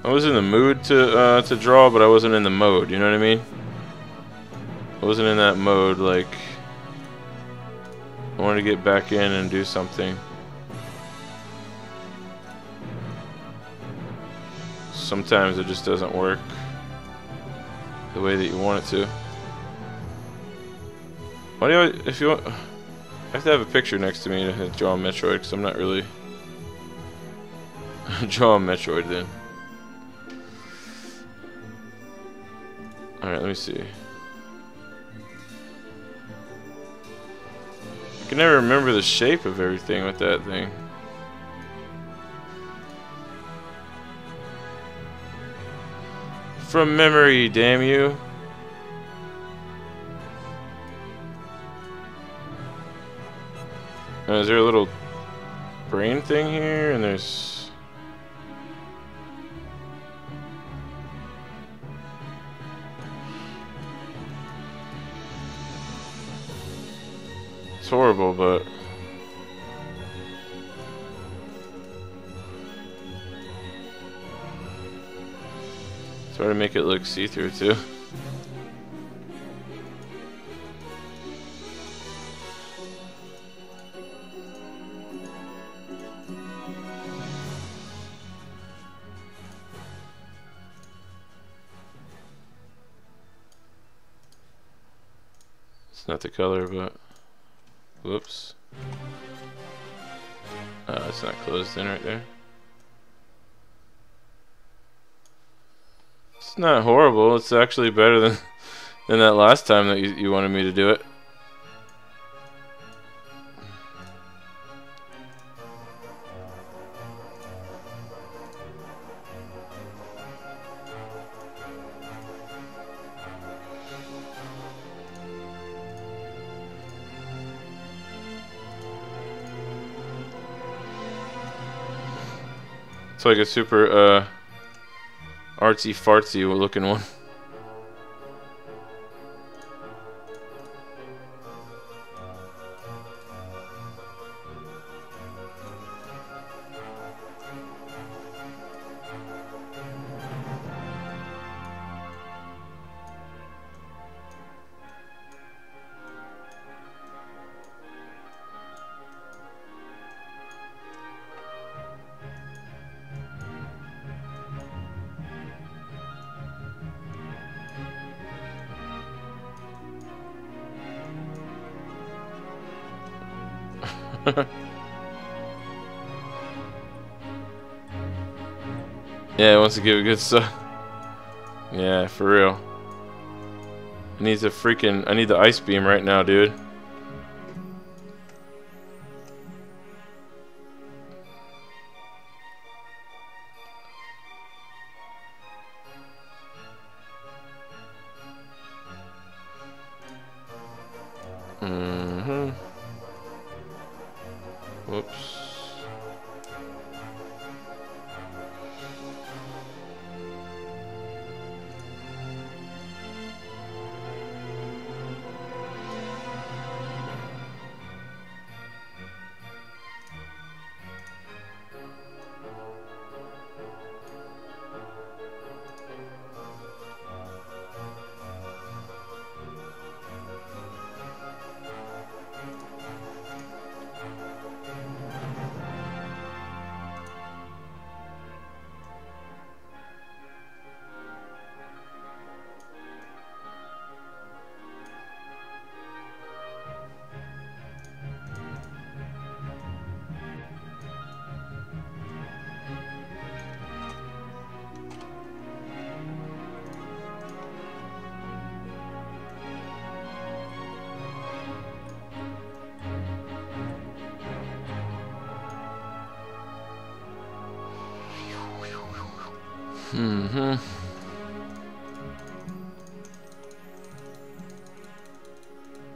I was in the mood to draw, but I wasn't in the mode, you know what I mean? I wasn't in that mode, like I wanted to get back in and do something. Sometimes it just doesn't work the way that you want it to. Why do you, if you want, I have to have a picture next to me to draw a Metroid, because I'm not really draw a Metroid then. Alright, let me see. I can never remember the shape of everything with that thing. From memory, damn you. Is there a little brain thing here? And there's... It's horrible, but... Try to make it look see-through, too. It's not the color, but... Whoops. It's not closed in right there. It's not horrible. It's actually better than that last time that you wanted me to do it. It's like a super artsy fartsy looking one. Yeah, it wants to give it good stuff. Yeah, for real. It needs a freaking... I need the ice beam right now, dude. Whoops.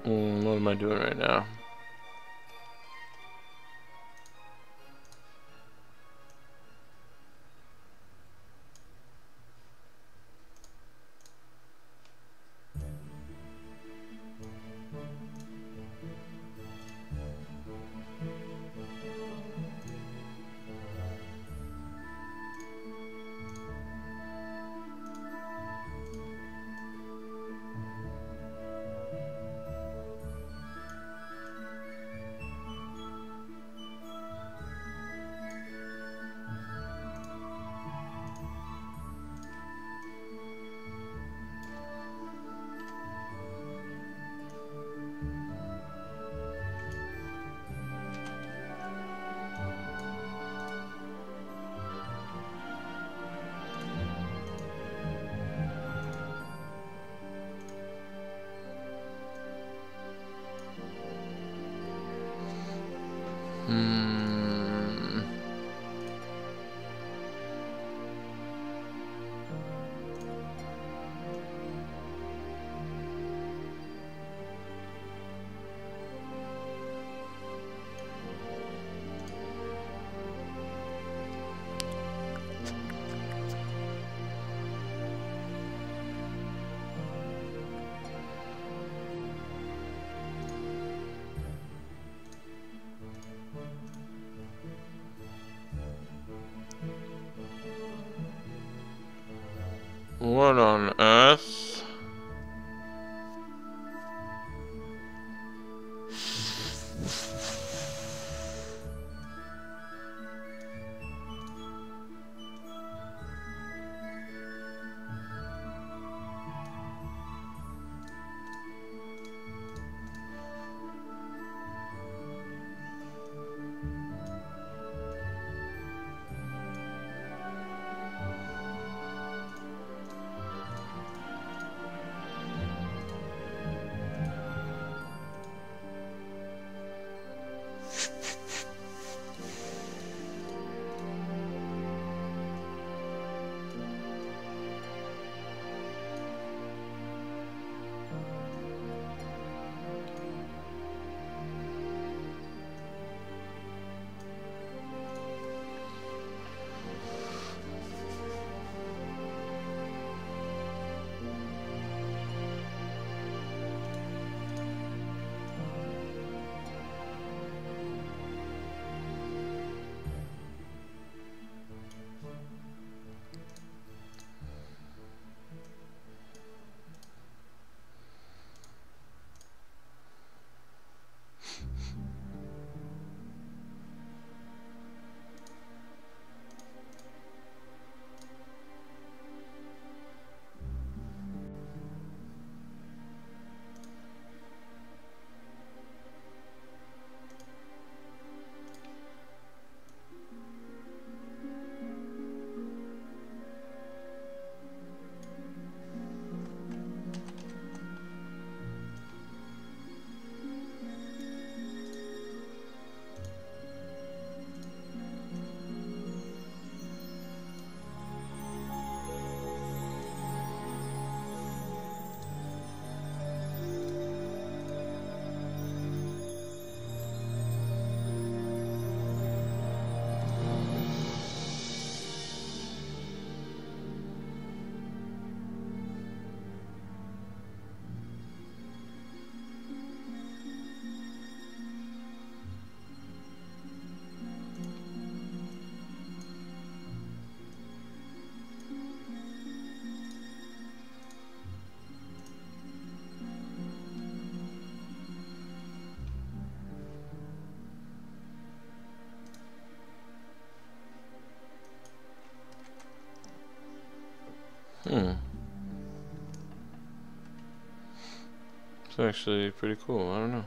What am I doing right now? It's actually pretty cool. I don't know.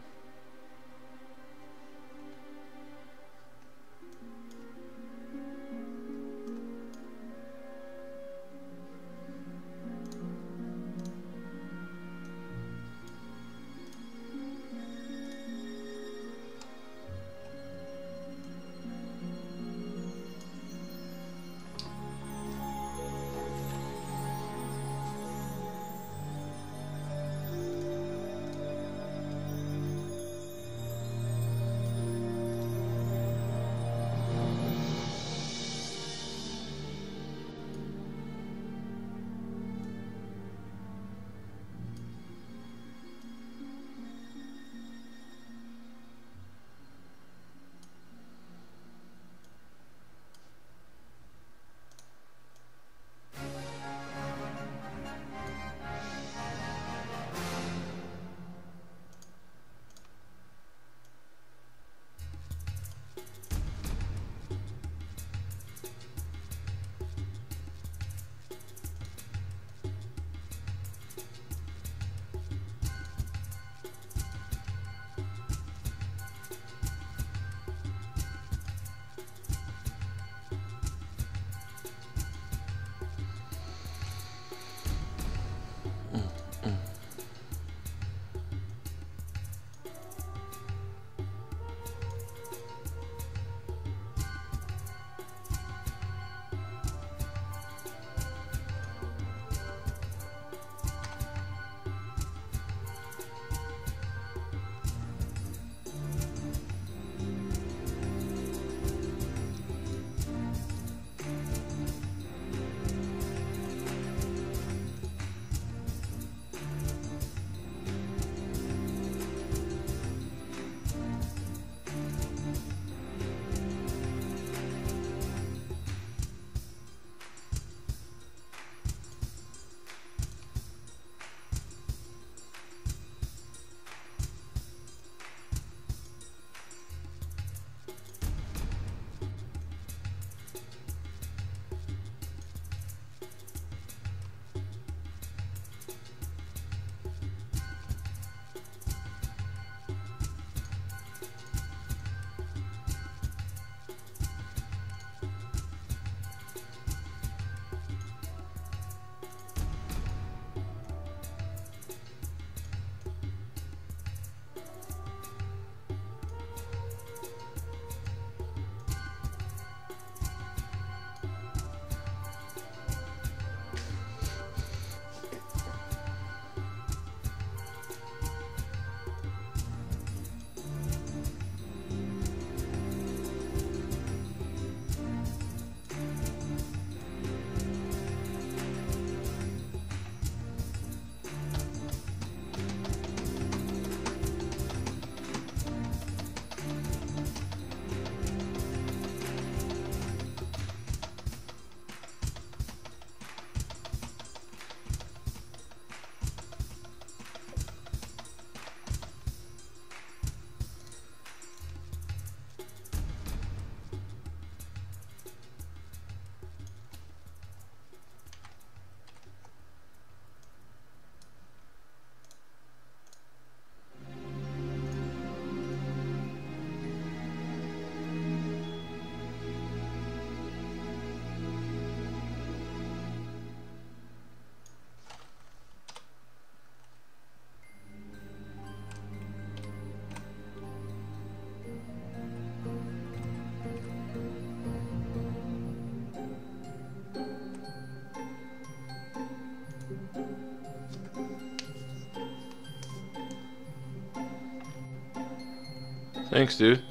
Thanks, dude.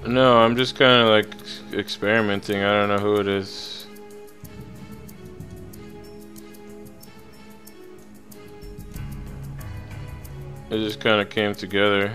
No, I'm just kind of like experimenting. I don't know who it is. It just kind of came together.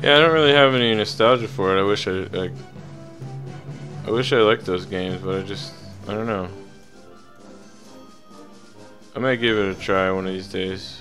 Yeah, I don't really have any nostalgia for it. I wish I liked those games, but I don't know. I might give it a try one of these days.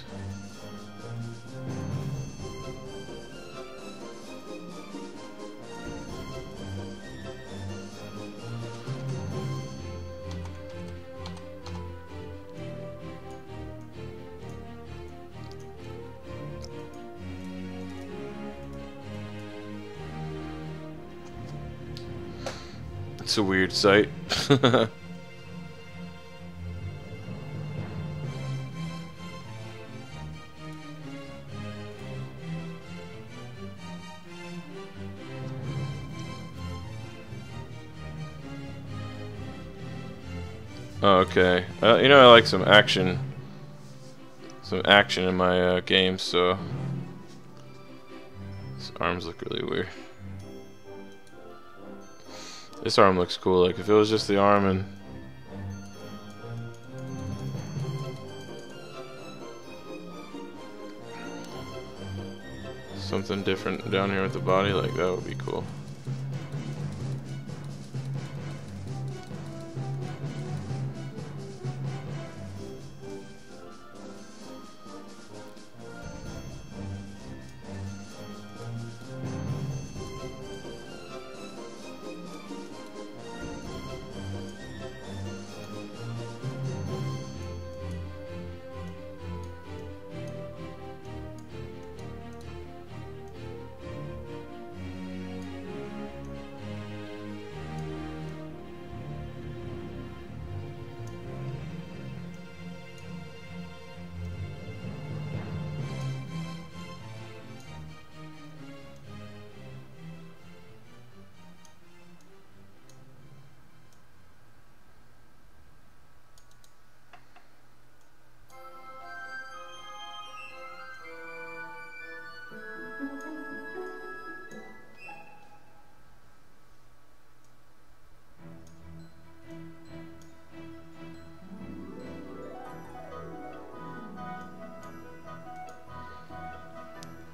It's a weird sight. Oh, okay. You know, I like some action in my games, so his arms look really weird. This arm looks cool. Like if it was just the arm and something different down here with the body, like that would be cool.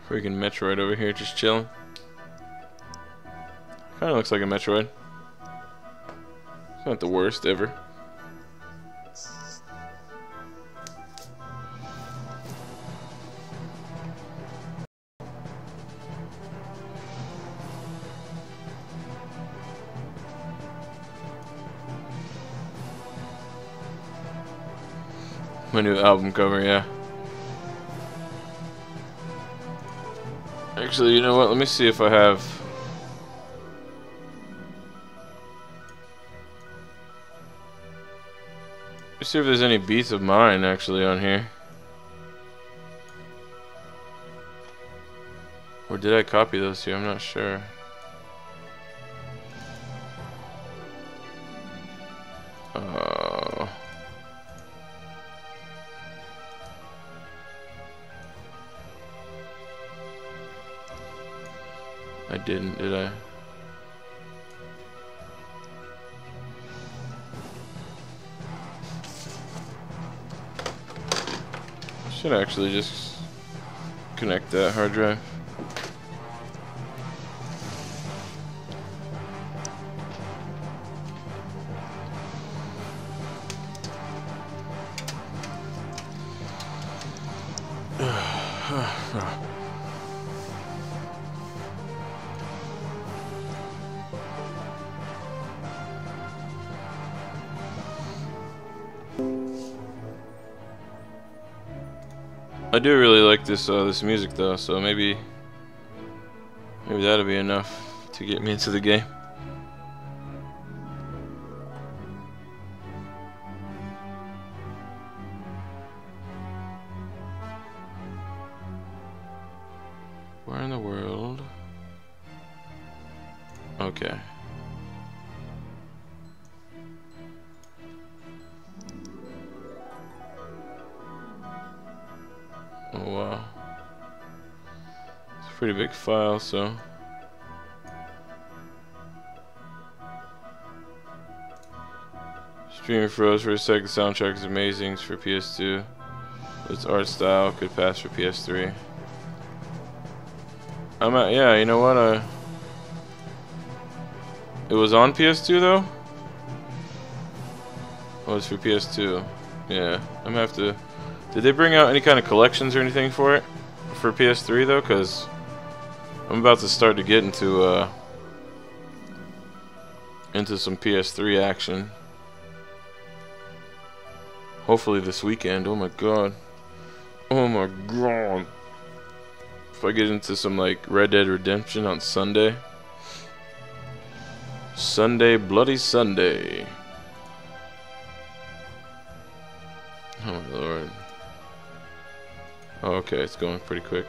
Freaking Metroid over here just chilling. Kinda looks like a Metroid. It's not the worst ever. My new album cover, yeah. Actually, you know what? Let me see if I have. Let me see if there's any beats of mine actually on here. Or did I copy those here? I'm not sure. I didn't, did I? I should actually just connect that hard drive. I do really like this this music though, so maybe that'll be enough to get me into the game. Where in the world? Okay. Oh wow. It's a pretty big file, so. Streaming froze for a sec. The soundtrack is amazing. It's for PS2. Its art style could pass for PS3. Yeah, you know what? It was on PS2 though? Oh, it's for PS2. Yeah, I'm gonna have to. Did they bring out any kind of collections or anything for it? For PS3 though? Because I'm about to start to get into some PS3 action. Hopefully this weekend. Oh my god. Oh my god. If I get into some like Red Dead Redemption on Sunday. Bloody Sunday. Oh my lord. Oh, okay, it's going pretty quick.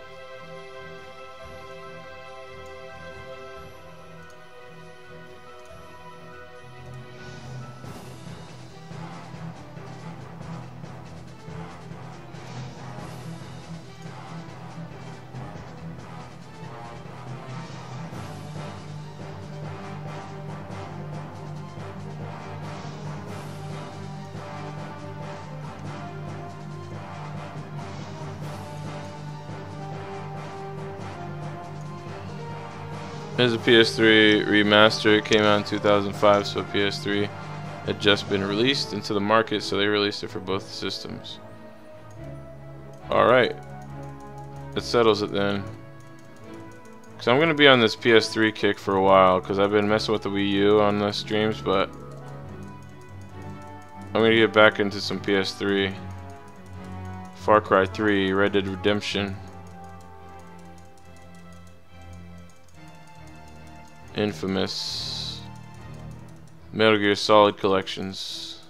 Here's a PS3 remaster. It came out in 2005, so PS3 had just been released into the market, so they released it for both systems. Alright. That settles it then. Because I'm going to be on this PS3 kick for a while, because I've been messing with the Wii U on the streams, but I'm going to get back into some PS3. Far Cry 3, Red Dead Redemption. Infamous, Metal Gear Solid collections.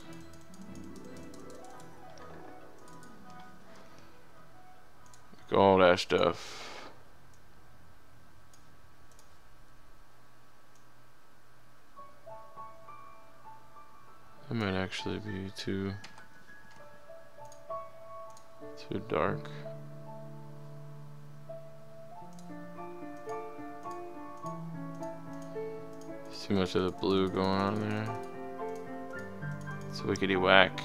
Like all that stuff. That might actually be too dark. Too much of the blue going on there. It's wickety whack.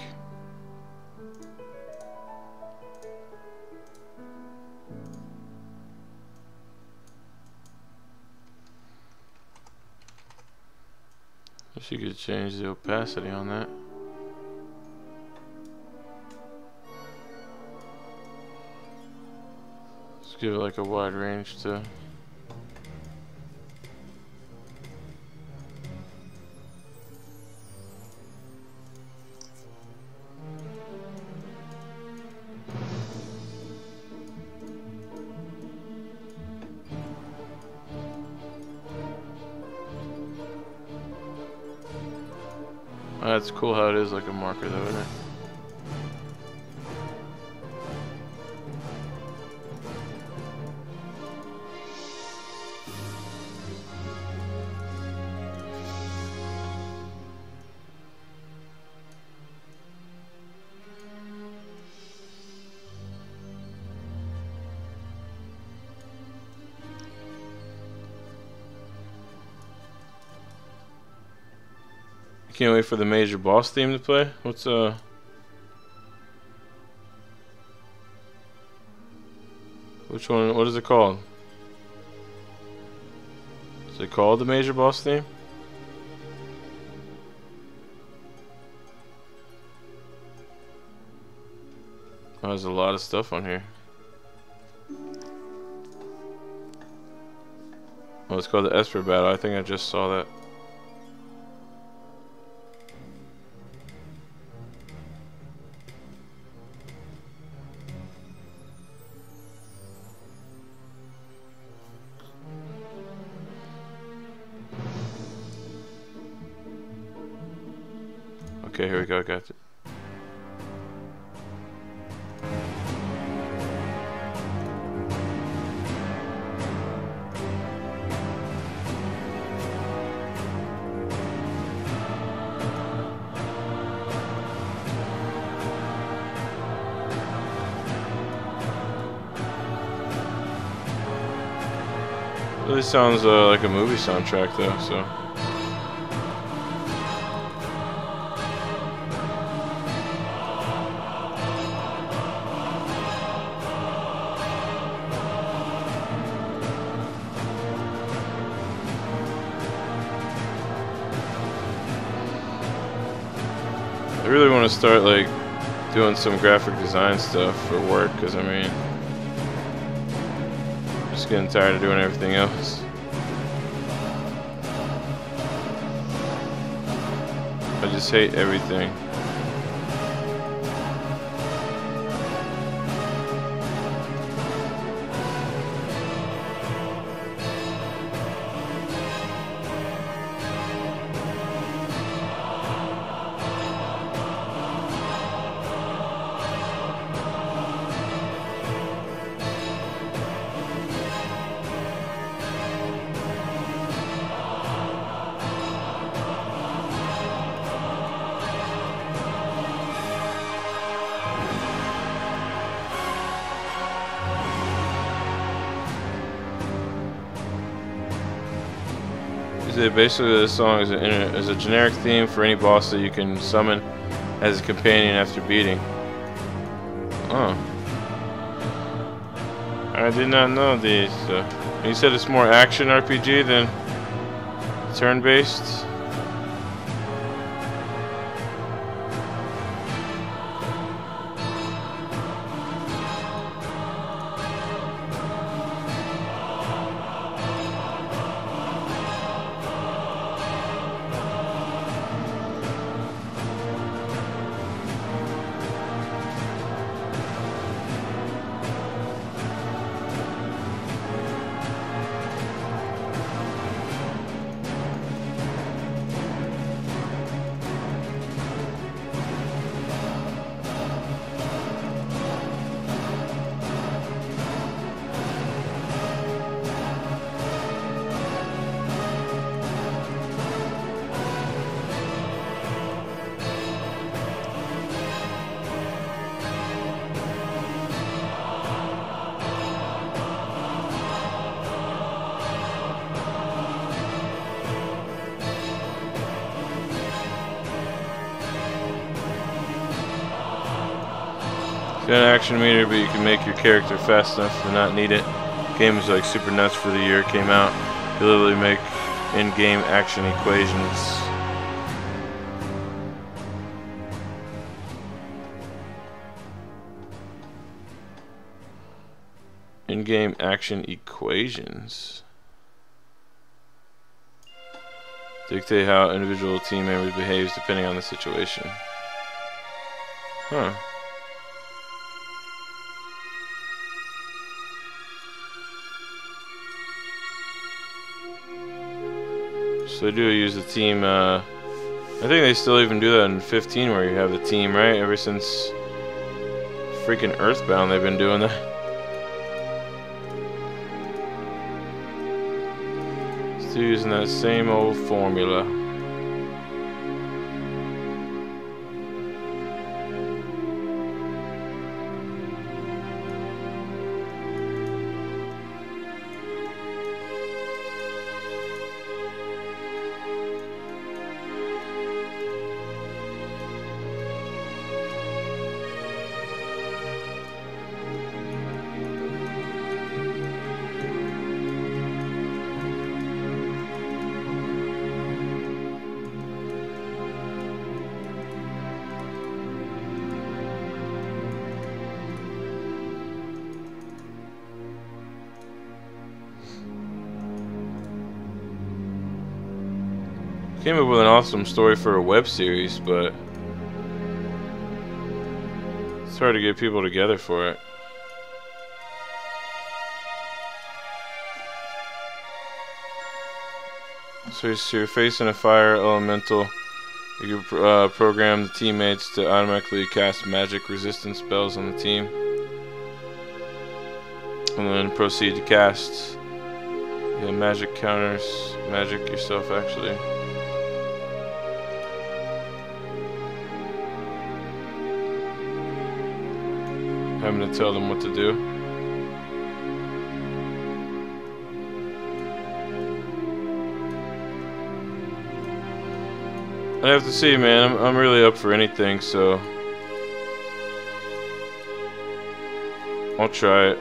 Wish you could change the opacity on that. Let's give it like a wide range to. That's cool how it is like a marker though, isn't it? Can't wait for the major boss theme to play. What's which one? What is it called? Is it called the major boss theme? Oh, there's a lot of stuff on here. Oh, it's called the Esper Battle. I think I just saw that. Okay, here we go, I got it. Really sounds like a movie soundtrack though, so. I really want to start like doing some graphic design stuff for work, because I mean, I'm just getting tired of doing everything else. I just hate everything. Basically, this song is a generic theme for any boss that you can summon as a companion after beating. Oh. I did not know these. You said it's more action RPG than turn-based? Got an action meter, but you can make your character fast enough to not need it. Game is like super nuts for the year it came out. You literally make in-game action equations. In-game action equations. Dictate how individual team members behaves depending on the situation. Huh. So they do use the team I think they still even do that in 15 where you have the team, right? Ever since freaking Earthbound they've been doing that. Still using that same old formula. Came up with an awesome story for a web series, but it's hard to get people together for it. So you're facing a fire elemental. You can program the teammates to automatically cast magic resistance spells on the team. And then proceed to cast magic counters, magic yourself actually. Having to tell them what to do. I have to see, man. I'm really up for anything, so I'll try it.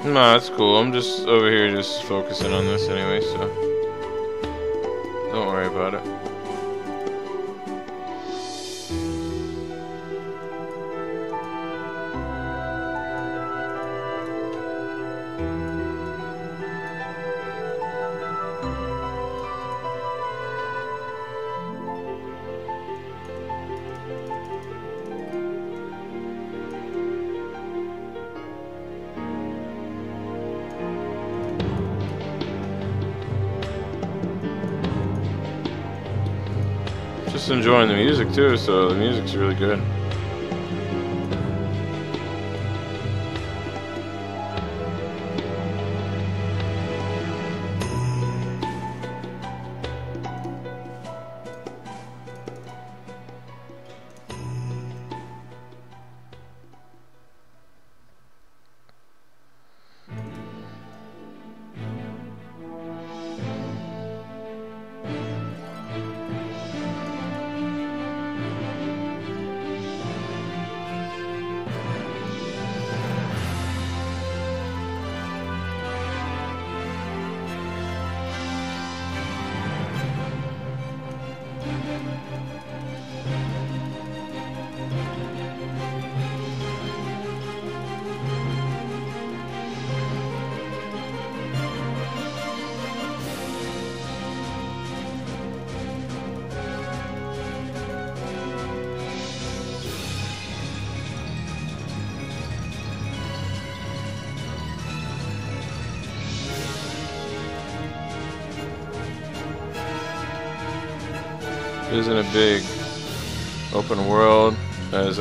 Nah, that's cool. I'm just over here just focusing on this anyway, so don't worry about it. Just enjoying the music too, so the music's really good. It isn't a big open world as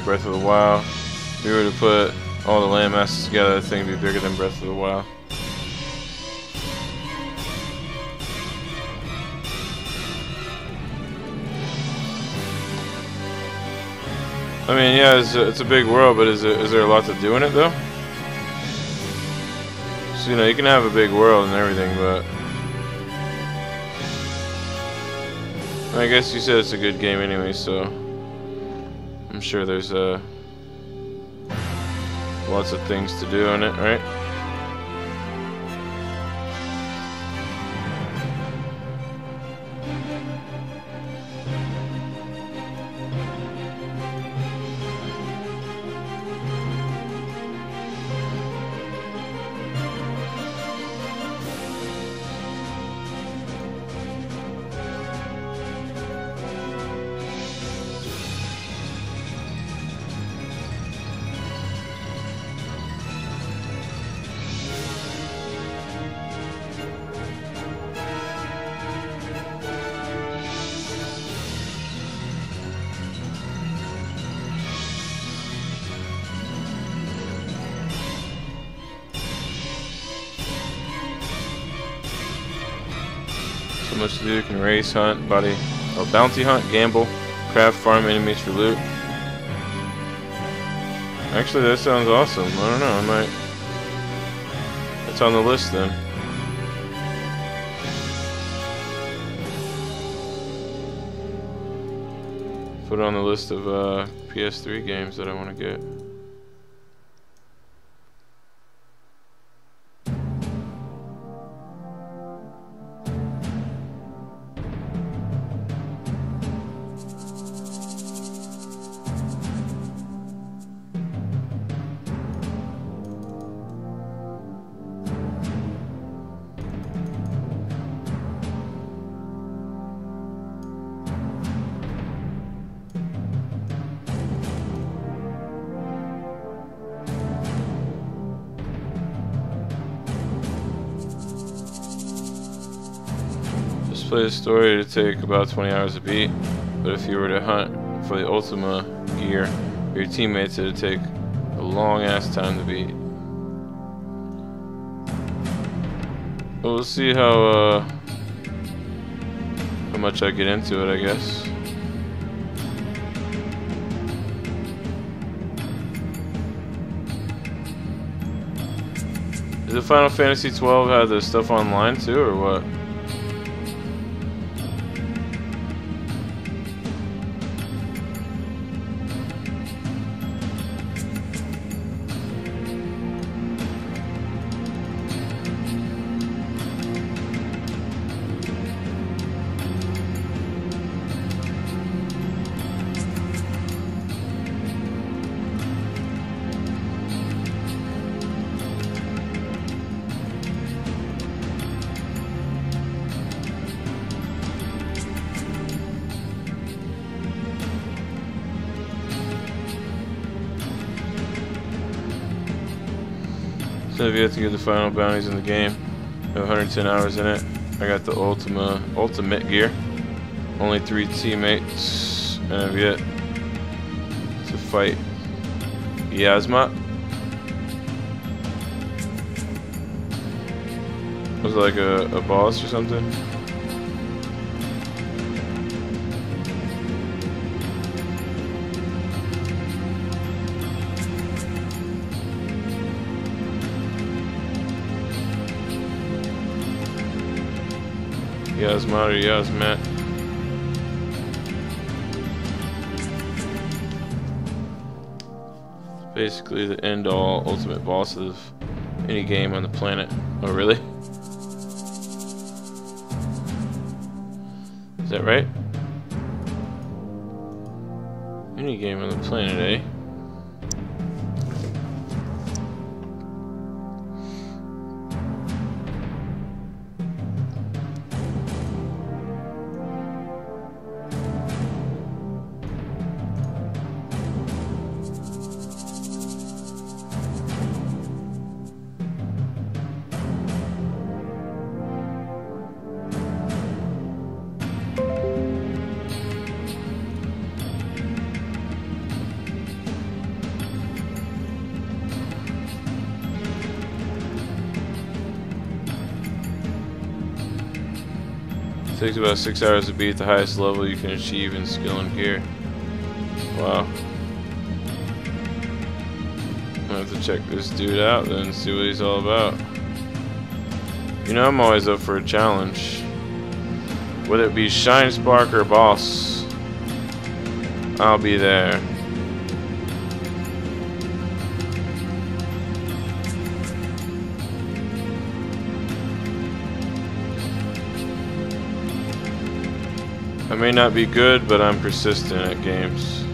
Breath of the Wild. If we were to put all the landmasses together, I think it'd be bigger than Breath of the Wild. I mean, yeah, it's a big world, but is there a lot to do in it though? So, you know, you can have a big world and everything, but I guess you said it's a good game anyway, so I'm sure there's lots of things to do in it, right? So much to do. You can race, hunt, bounty hunt, gamble, craft, farm enemies for loot. Actually, that sounds awesome. I don't know, I might. It's on the list then. Put it on the list of PS3 games that I want to get. Play the story to take about 20 hours to beat, but if you were to hunt for the Ultima gear, your teammates, it'd take a long ass time to beat. But we'll see how much I get into it, I guess. Does the Final Fantasy 12 have the stuff online too, or what? So if you have to get the final bounties in the game, I have 110 hours in it. I got the ultimate gear. Only 3 teammates and I've yet to fight Yasma. Was it like a boss or something? Yasma or Yasmat. Basically the end-all ultimate boss of any game on the planet. Oh really? Is that right? Any game on the planet, eh? It takes about 6 hours to beat the highest level you can achieve in skill and gear. Wow. I'm gonna have to check this dude out then and see what he's all about. You know I'm always up for a challenge. Whether it be Shine Spark or Boss, I'll be there. I may not be good, but I'm persistent at games.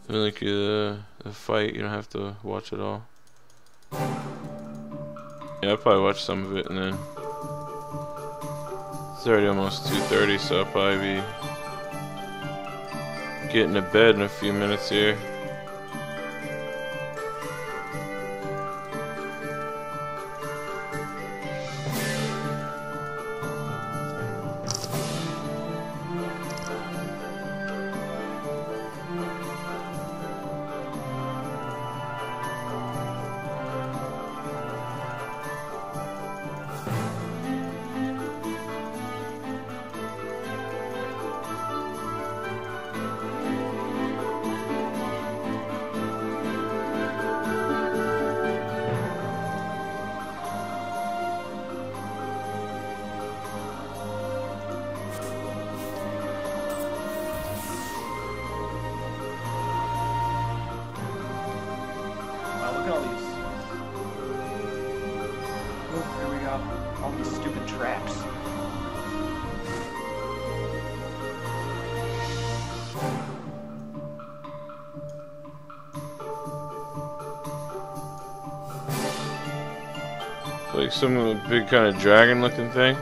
I like the fight, you don't have to watch it all. Yeah, I'll probably watch some of it and then... It's already almost 2:30, so I'll probably be getting to bed in a few minutes here.
Look at all these. Oh, here we go. All these stupid traps.
Like some big kind of dragon looking thing.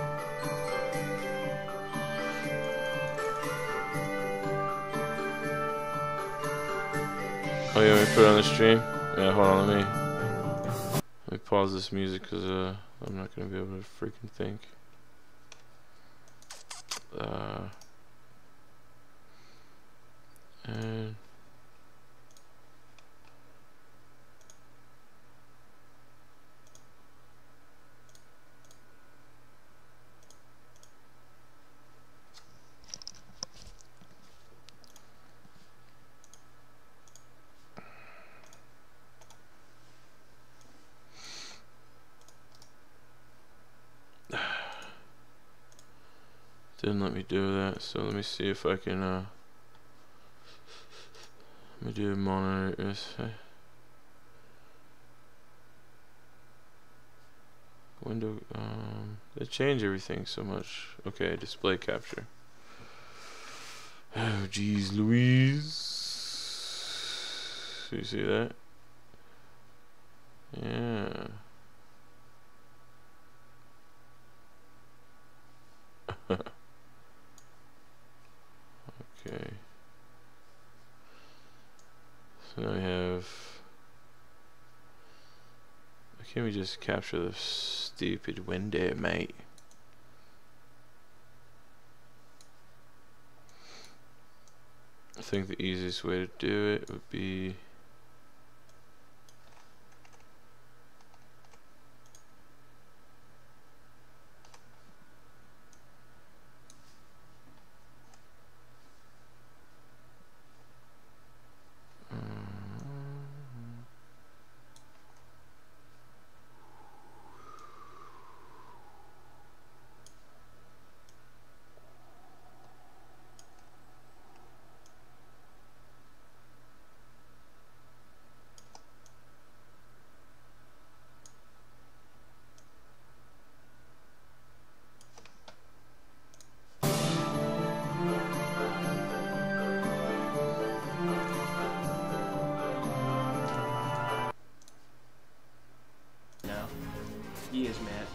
Oh, you want me to put it on the stream? Yeah, hold on, let me pause this music because I'm not gonna be able to freaking think. And didn't let me do that, so let me see if I can let me do monitor this. Window they change everything so much. Okay, display capture. Oh geez Louise. So you see that? Yeah. Okay. So now we have Can't we just capture the stupid window, mate? I think the easiest way to do it would be
No. He is mad.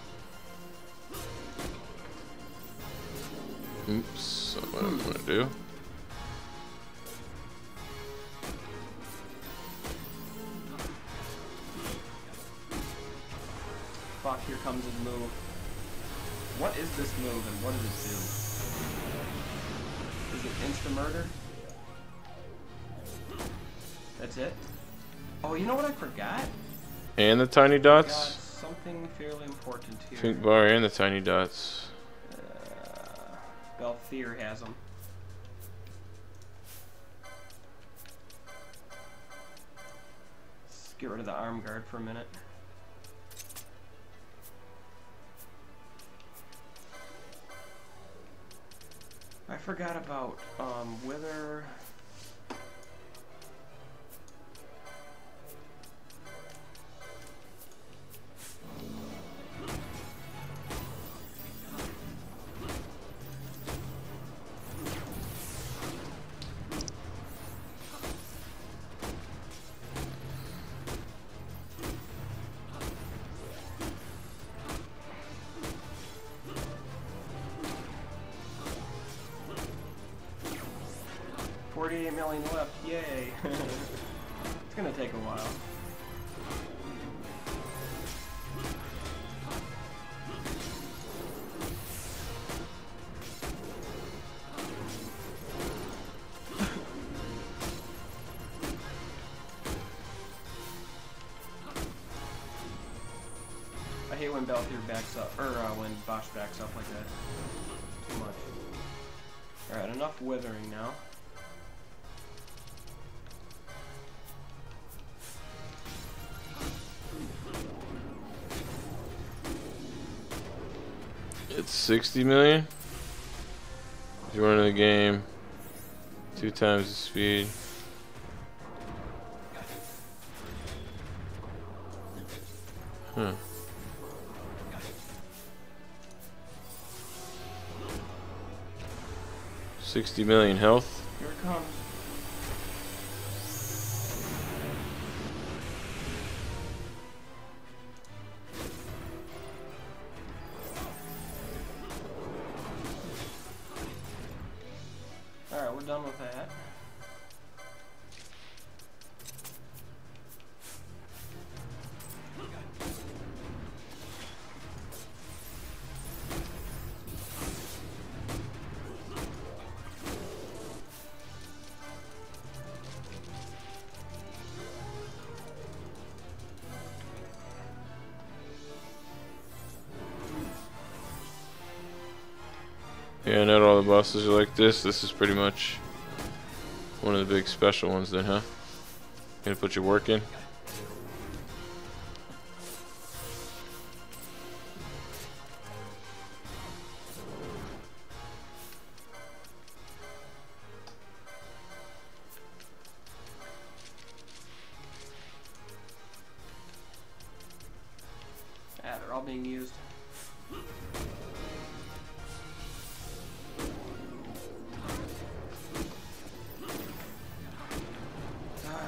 oops, what I'm gonna do.
Fuck, here comes his move. What is this move and what does it do? Is it insta-murder? That's it? Oh, you know what I forgot?
And the tiny
Got
dots?
something fairly important here.
Pink bar and the tiny dots.
Belthier has them. Let's get rid of the arm guard for a minute. I forgot about wither. $48 million left, yay! It's gonna take a while. I hate when Belthier backs up, or when Bosch backs up like that. Too much. Alright, enough withering now.
It's 60 million. If you run in the game 2 times the speed. Huh. 60 million health.
Here it comes. Alright, we're done with that.
Yeah, not all the bosses are like this. This is pretty much one of the big special ones then, huh? Gonna put your work in?
Yeah, they're all being used.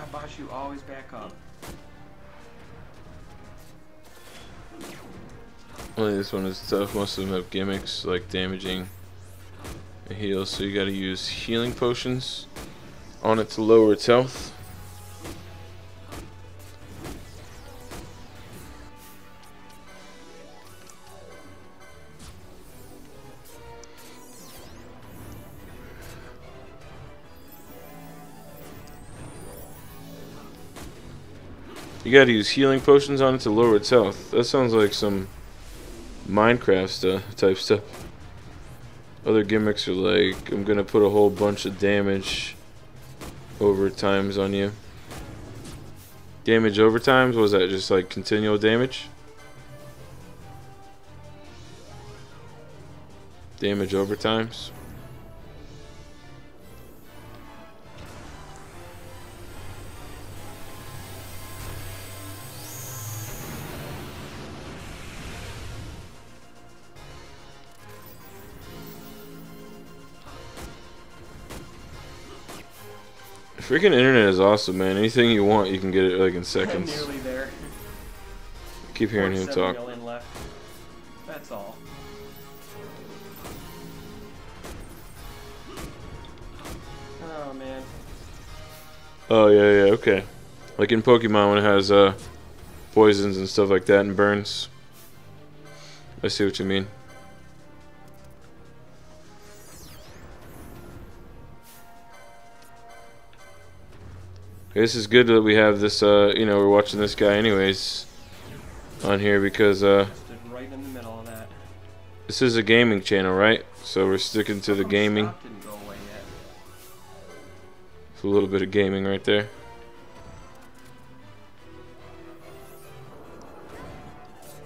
Bosch, you always back up.
Well, this one is tough. Most of them have gimmicks like damaging a heal, so you gotta use healing potions on it to lower its health. You gotta use healing potions on it to lower its health. That sounds like some Minecraft type stuff. Other gimmicks are like, I'm gonna put a whole bunch of damage over times on you. Damage over times? Was that just like continual damage? Damage over times? Freaking internet is awesome, man. Anything you want, you can get it like in seconds.
I'm nearly there.
Keep hearing him
47
talk.
million left. That's all. Oh man.
Oh yeah, yeah, okay. Like in Pokemon when it has poisons and stuff like that and burns. I see what you mean. This is good that we have this, you know, we're watching this guy anyways on here because
Stood right in the middle of that.
this is a gaming channel, right? So we're sticking to the gaming.
Stop didn't go away yet.
It's a little bit of gaming right there.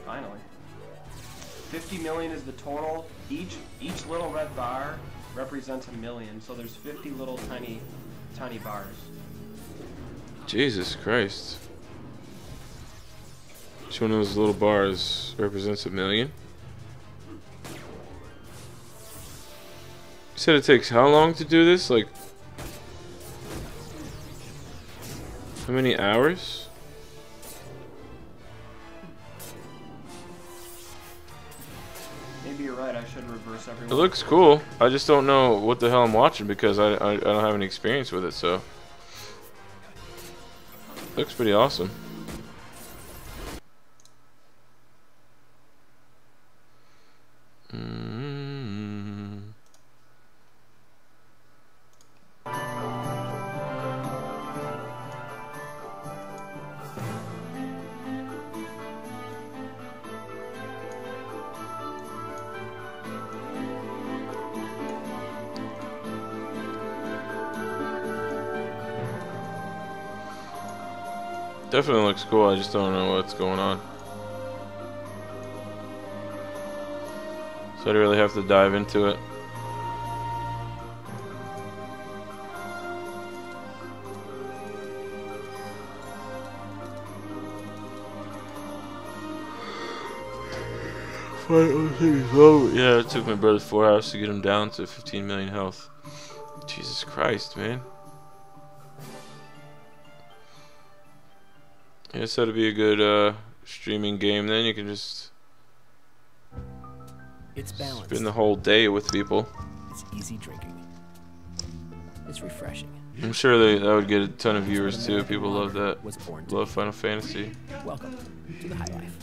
Finally. 50 million is the total. Each little red bar represents a million. So there's 50 little tiny bars.
Jesus Christ. Each one of those little bars represents a million. You said it takes how long to do this? Like, how many hours?
Maybe you're right. I should reverse everyone.
It looks cool. I just don't know what the hell I'm watching because I don't have any experience with it, so. Looks pretty awesome. Definitely looks cool, I just don't know what's going on. So I'd really have to dive into it. Yeah, it took my brother 4 hours to get him down to 15 million health. Jesus Christ, man. Yeah, so to be a good streaming game, then you can just
It's balanced.
spend the whole day with people.
It's easy drinking. It's refreshing.
I'm sure that would get a ton of viewers too. People love that.
Was born to
Love Final Fantasy.
be. Welcome to the High Life.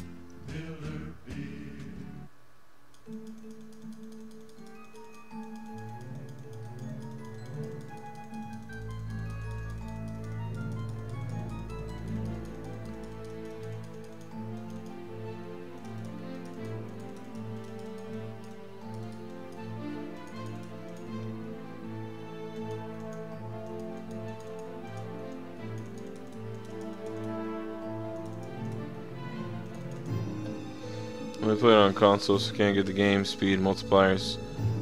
When we play it on consoles, so can't get the game speed multipliers.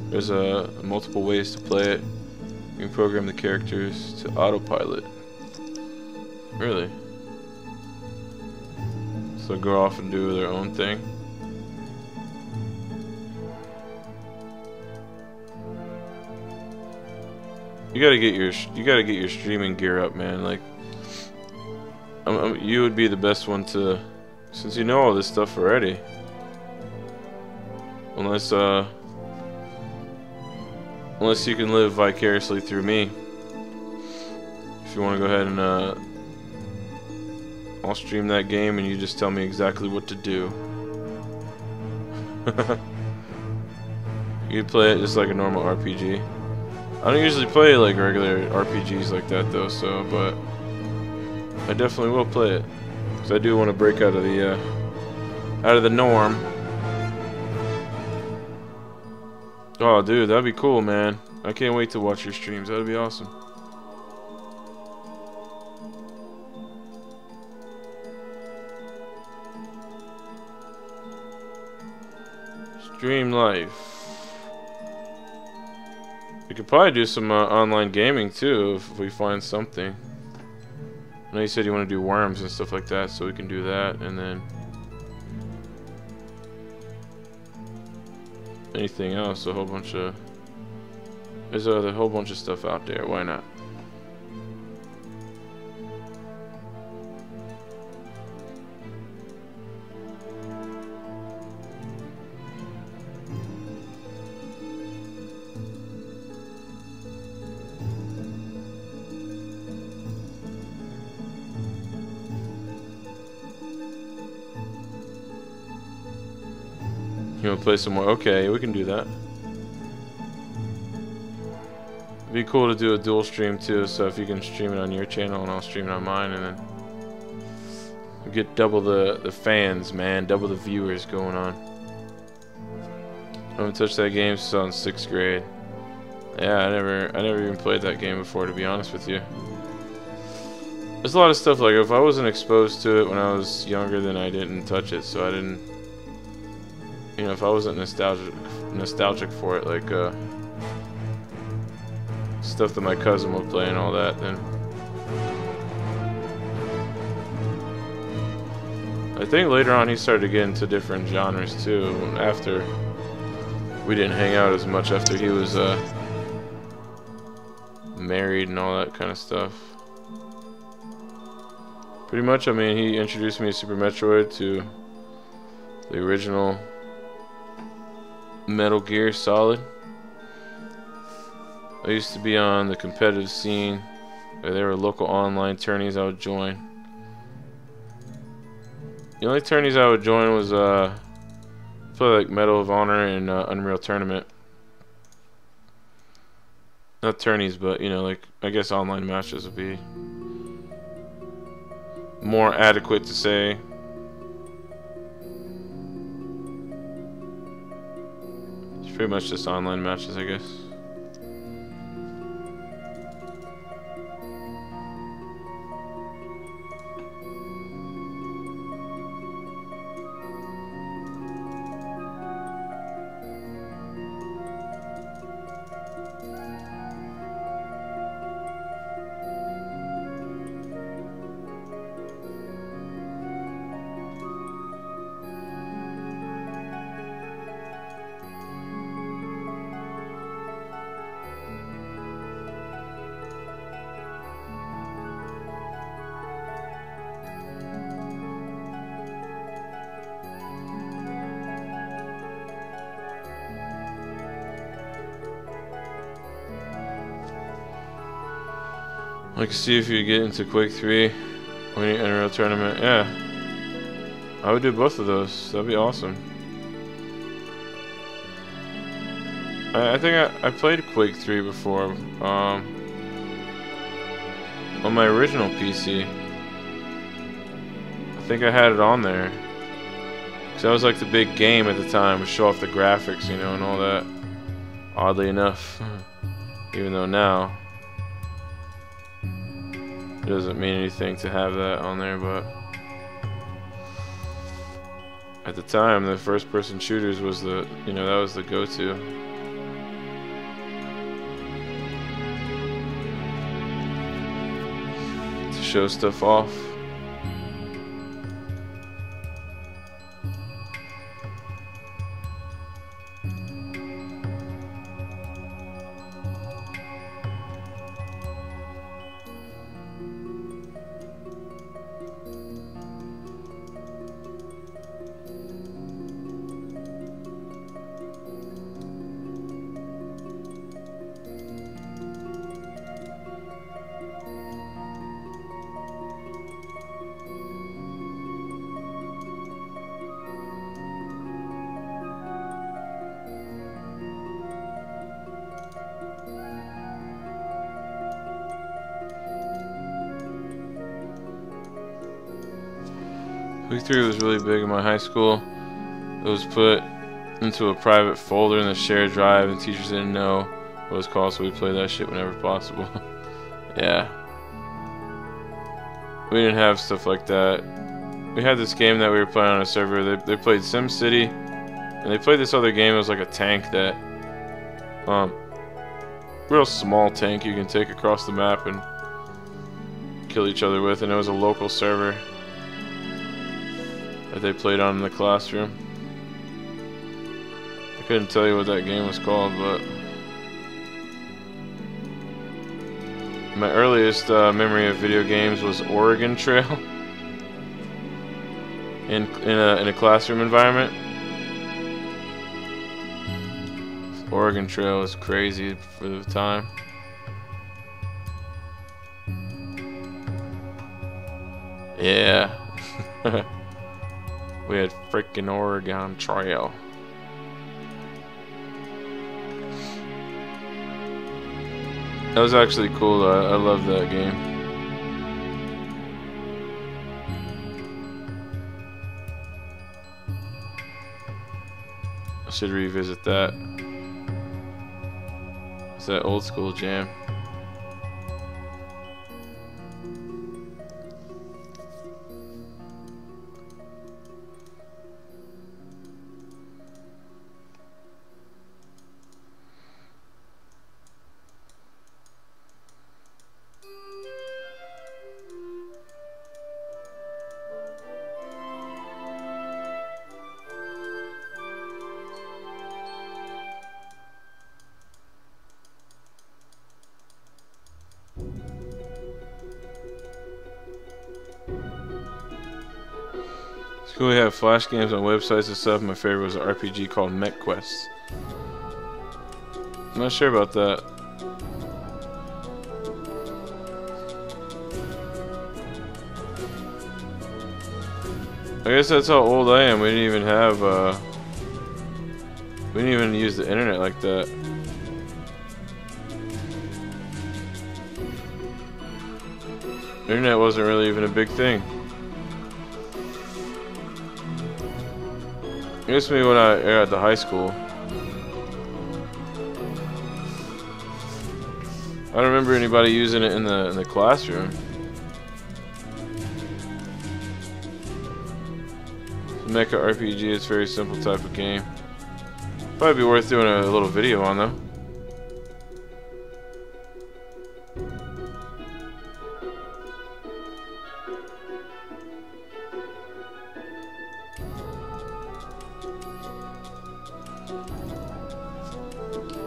There's multiple ways to play it. You can program the characters to autopilot. Really? So go off and do their own thing. You gotta get your streaming gear up, man. Like, you would be the best one to, since you know all this stuff already. Unless you can live vicariously through me. If you want to go ahead and I'll stream that game and you just tell me exactly what to do. You play it just like a normal RPG. I don't usually play like regular RPGs like that though, so but I definitely will play it. because I do want to break out of the norm. Oh, dude, that'd be cool, man. I can't wait to watch your streams. That'd be awesome. Stream life. We could probably do some online gaming too if we find something. I know you said you want to do worms and stuff like that, so we can do that, and then anything else. There's a whole bunch of stuff out there. Why not? You wanna play some more? Okay, we can do that. It'd be cool to do a dual stream too, so if you can stream it on your channel and I'll stream it on mine, and then we get double the fans, man, double the viewers going on. I haven't touched that game since 6th grade. Yeah, I never even played that game before, to be honest with you. There's a lot of stuff, like if I wasn't exposed to it when I was younger, then I didn't touch it, so I didn't. You know, if I wasn't nostalgic for it, like stuff that my cousin would play and all that, then I think later on he started to get into different genres too. After we didn't hang out as much after he was married and all that kind of stuff. Pretty much, I mean, he introduced me to Super Metroid, to the original Metal Gear Solid. I used to be on the competitive scene. There were local online tourneys I would join. The only tourneys I would join was play like Medal of Honor and Unreal Tournament. Not tourneys, but you know, like I guess online matches would be more adequate to say. Pretty much just online matches, I guess. Like, see if you get into Quake 3 when you're in a real tournament. Yeah, I would do both of those. That'd be awesome. I think I played Quake 3 before on my original PC. I think I had it on there because that was like the big game at the time, to show off the graphics, you know, and all that. Oddly enough, even though now it doesn't mean anything to have that on there, but at the time, the first-person shooters was the, you know, that was the go-to. To show stuff off. Week 3 was really big in my high school. It was put into a private folder in the shared drive, and teachers didn't know what it was called, so we played that shit whenever possible. Yeah. We didn't have stuff like that. We had this game that we were playing on a server. They played SimCity, and they played this other game. It was like a tank that, real small tank you can take across the map and kill each other with, and it was a local server that they played on in the classroom. I couldn't tell you what that game was called, but my earliest memory of video games was Oregon Trail in a classroom environment. Oregon Trail was crazy for the time. Yeah. We had freaking Oregon Trail. That was actually cool. I love that game. I should revisit that. It's that old school jam. Cool, we have flash games on websites and stuff. My favorite was an RPG called MechQuest. I'm not sure about that. I guess that's how old I am. We didn't even have, we didn't even use the internet like that. The internet wasn't really even a big thing. I guess maybe when I got to high school. I don't remember anybody using it in the classroom. Mecha RPG is a very simple type of game. Probably be worth doing a little video on though.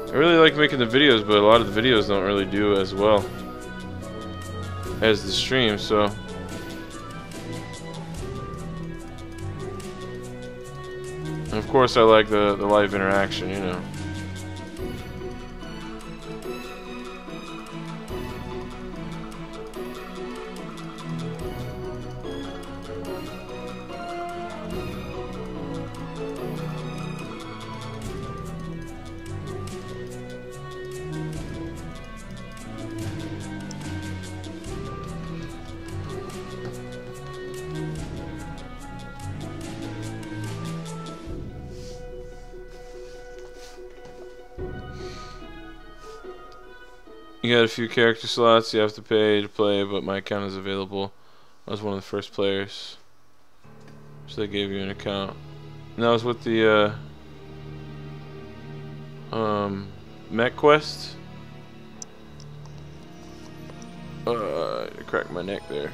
I really like making the videos, but a lot of the videos don't really do as well as the stream, so and of course I like the live interaction, you know. You got a few character slots you have to pay to play, but my account is available. I was one of the first players, so they gave you an account. And that was with the MechQuest. I cracked my neck there.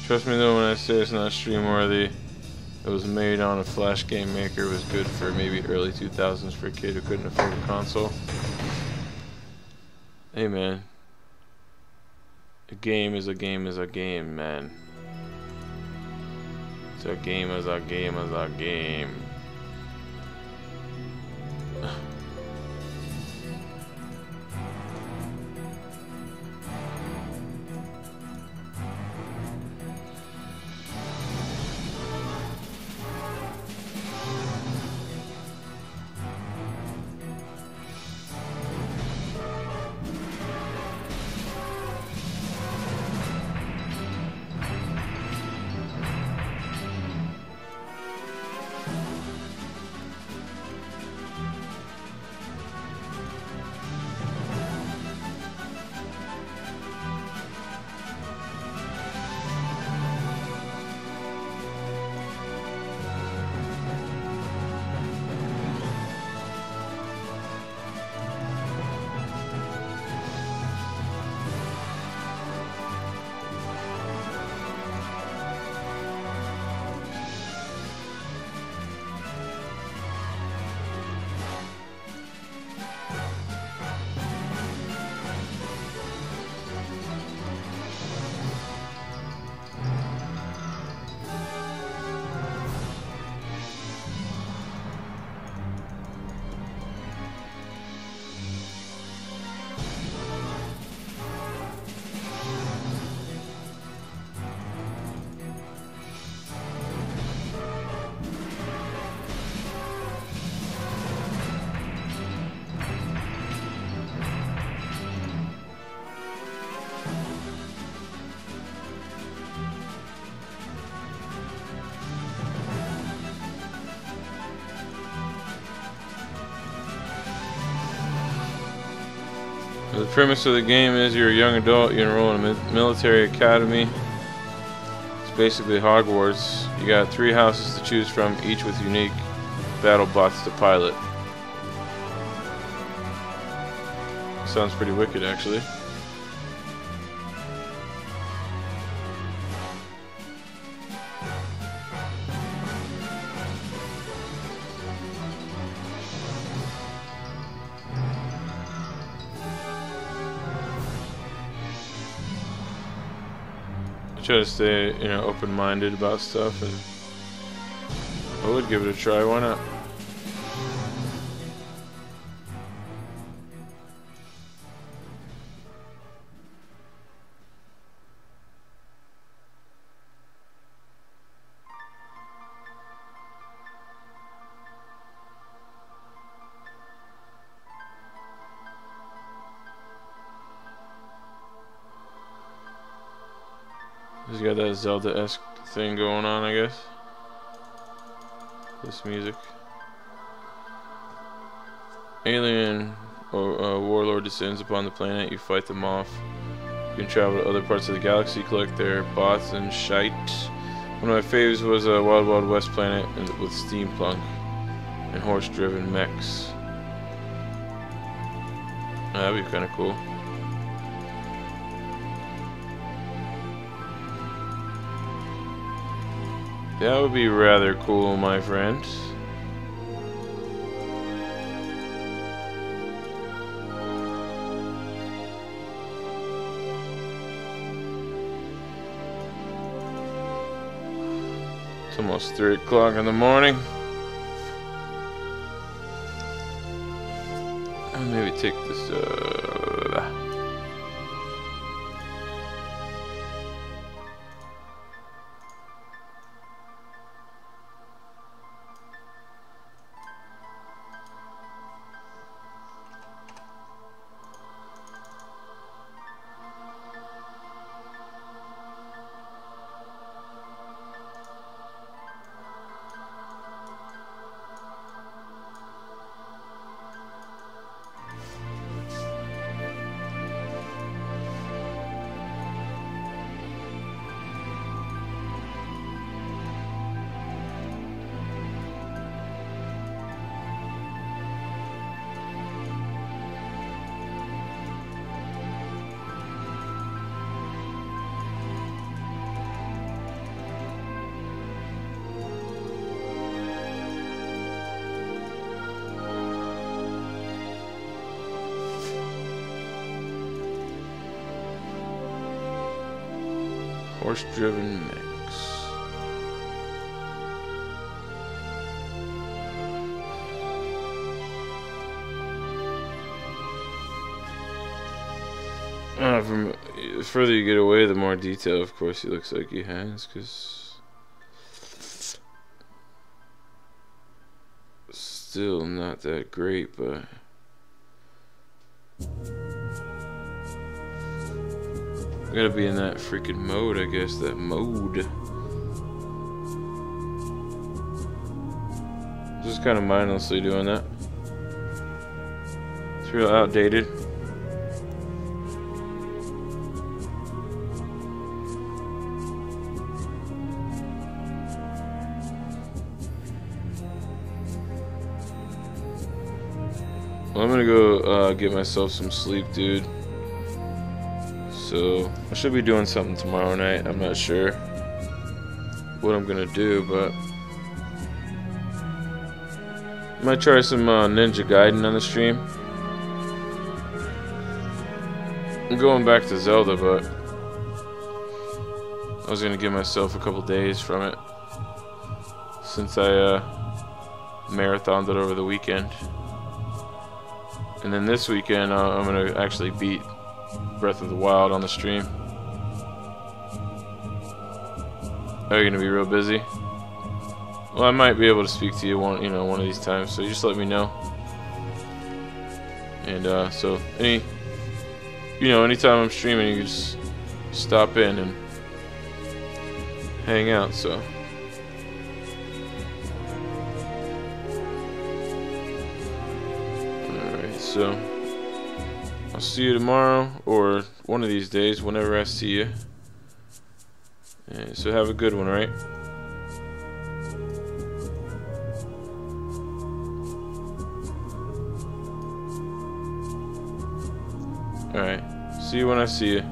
Trust me though when I say it's not stream worthy. It was made on a Flash game maker. It was good for maybe early 2000s for a kid who couldn't afford a console. Hey man. A game is a game is a game, man. It's a game is a game is a game. The premise of the game is you're a young adult, you enroll in a military academy. It's basically Hogwarts. You got 3 houses to choose from, each with unique battle bots to pilot. Sounds pretty wicked, actually. Try to stay, you know, open-minded about stuff, and I would give it a try. Why not? He's got that Zelda-esque thing going on, I guess. This music. Alien or warlord descends upon the planet. You fight them off. You can travel to other parts of the galaxy, collect their bots and shite. One of my faves was Wild Wild West planet with steampunk and horse-driven mechs. That'd be kind of cool. That would be rather cool, my friend. It's almost 3 o'clock in the morning. I'll maybe take this, Horse-driven mix. From the further you get away, the more detail, of course, he looks like he has, because still not that great, but I gotta be in that freaking mode, I guess, that mode. Just kind of mindlessly doing that. It's real outdated. Well, I'm gonna go get myself some sleep, dude. So I should be doing something tomorrow night. I'm not sure what I'm gonna do, but I might try some Ninja Gaiden on the stream. I'm going back to Zelda, but I was gonna give myself a couple days from it since I marathoned it over the weekend. And then this weekend, I'm gonna actually beat Breath of the Wild on the stream. Are you gonna be real busy? Well, I might be able to speak to you one of these times. So you just let me know. And so anytime I'm streaming, you can just stop in and hang out. So. So, I'll see you tomorrow, or one of these days, whenever I see you. And so have a good one, right? Alright, see you when I see you.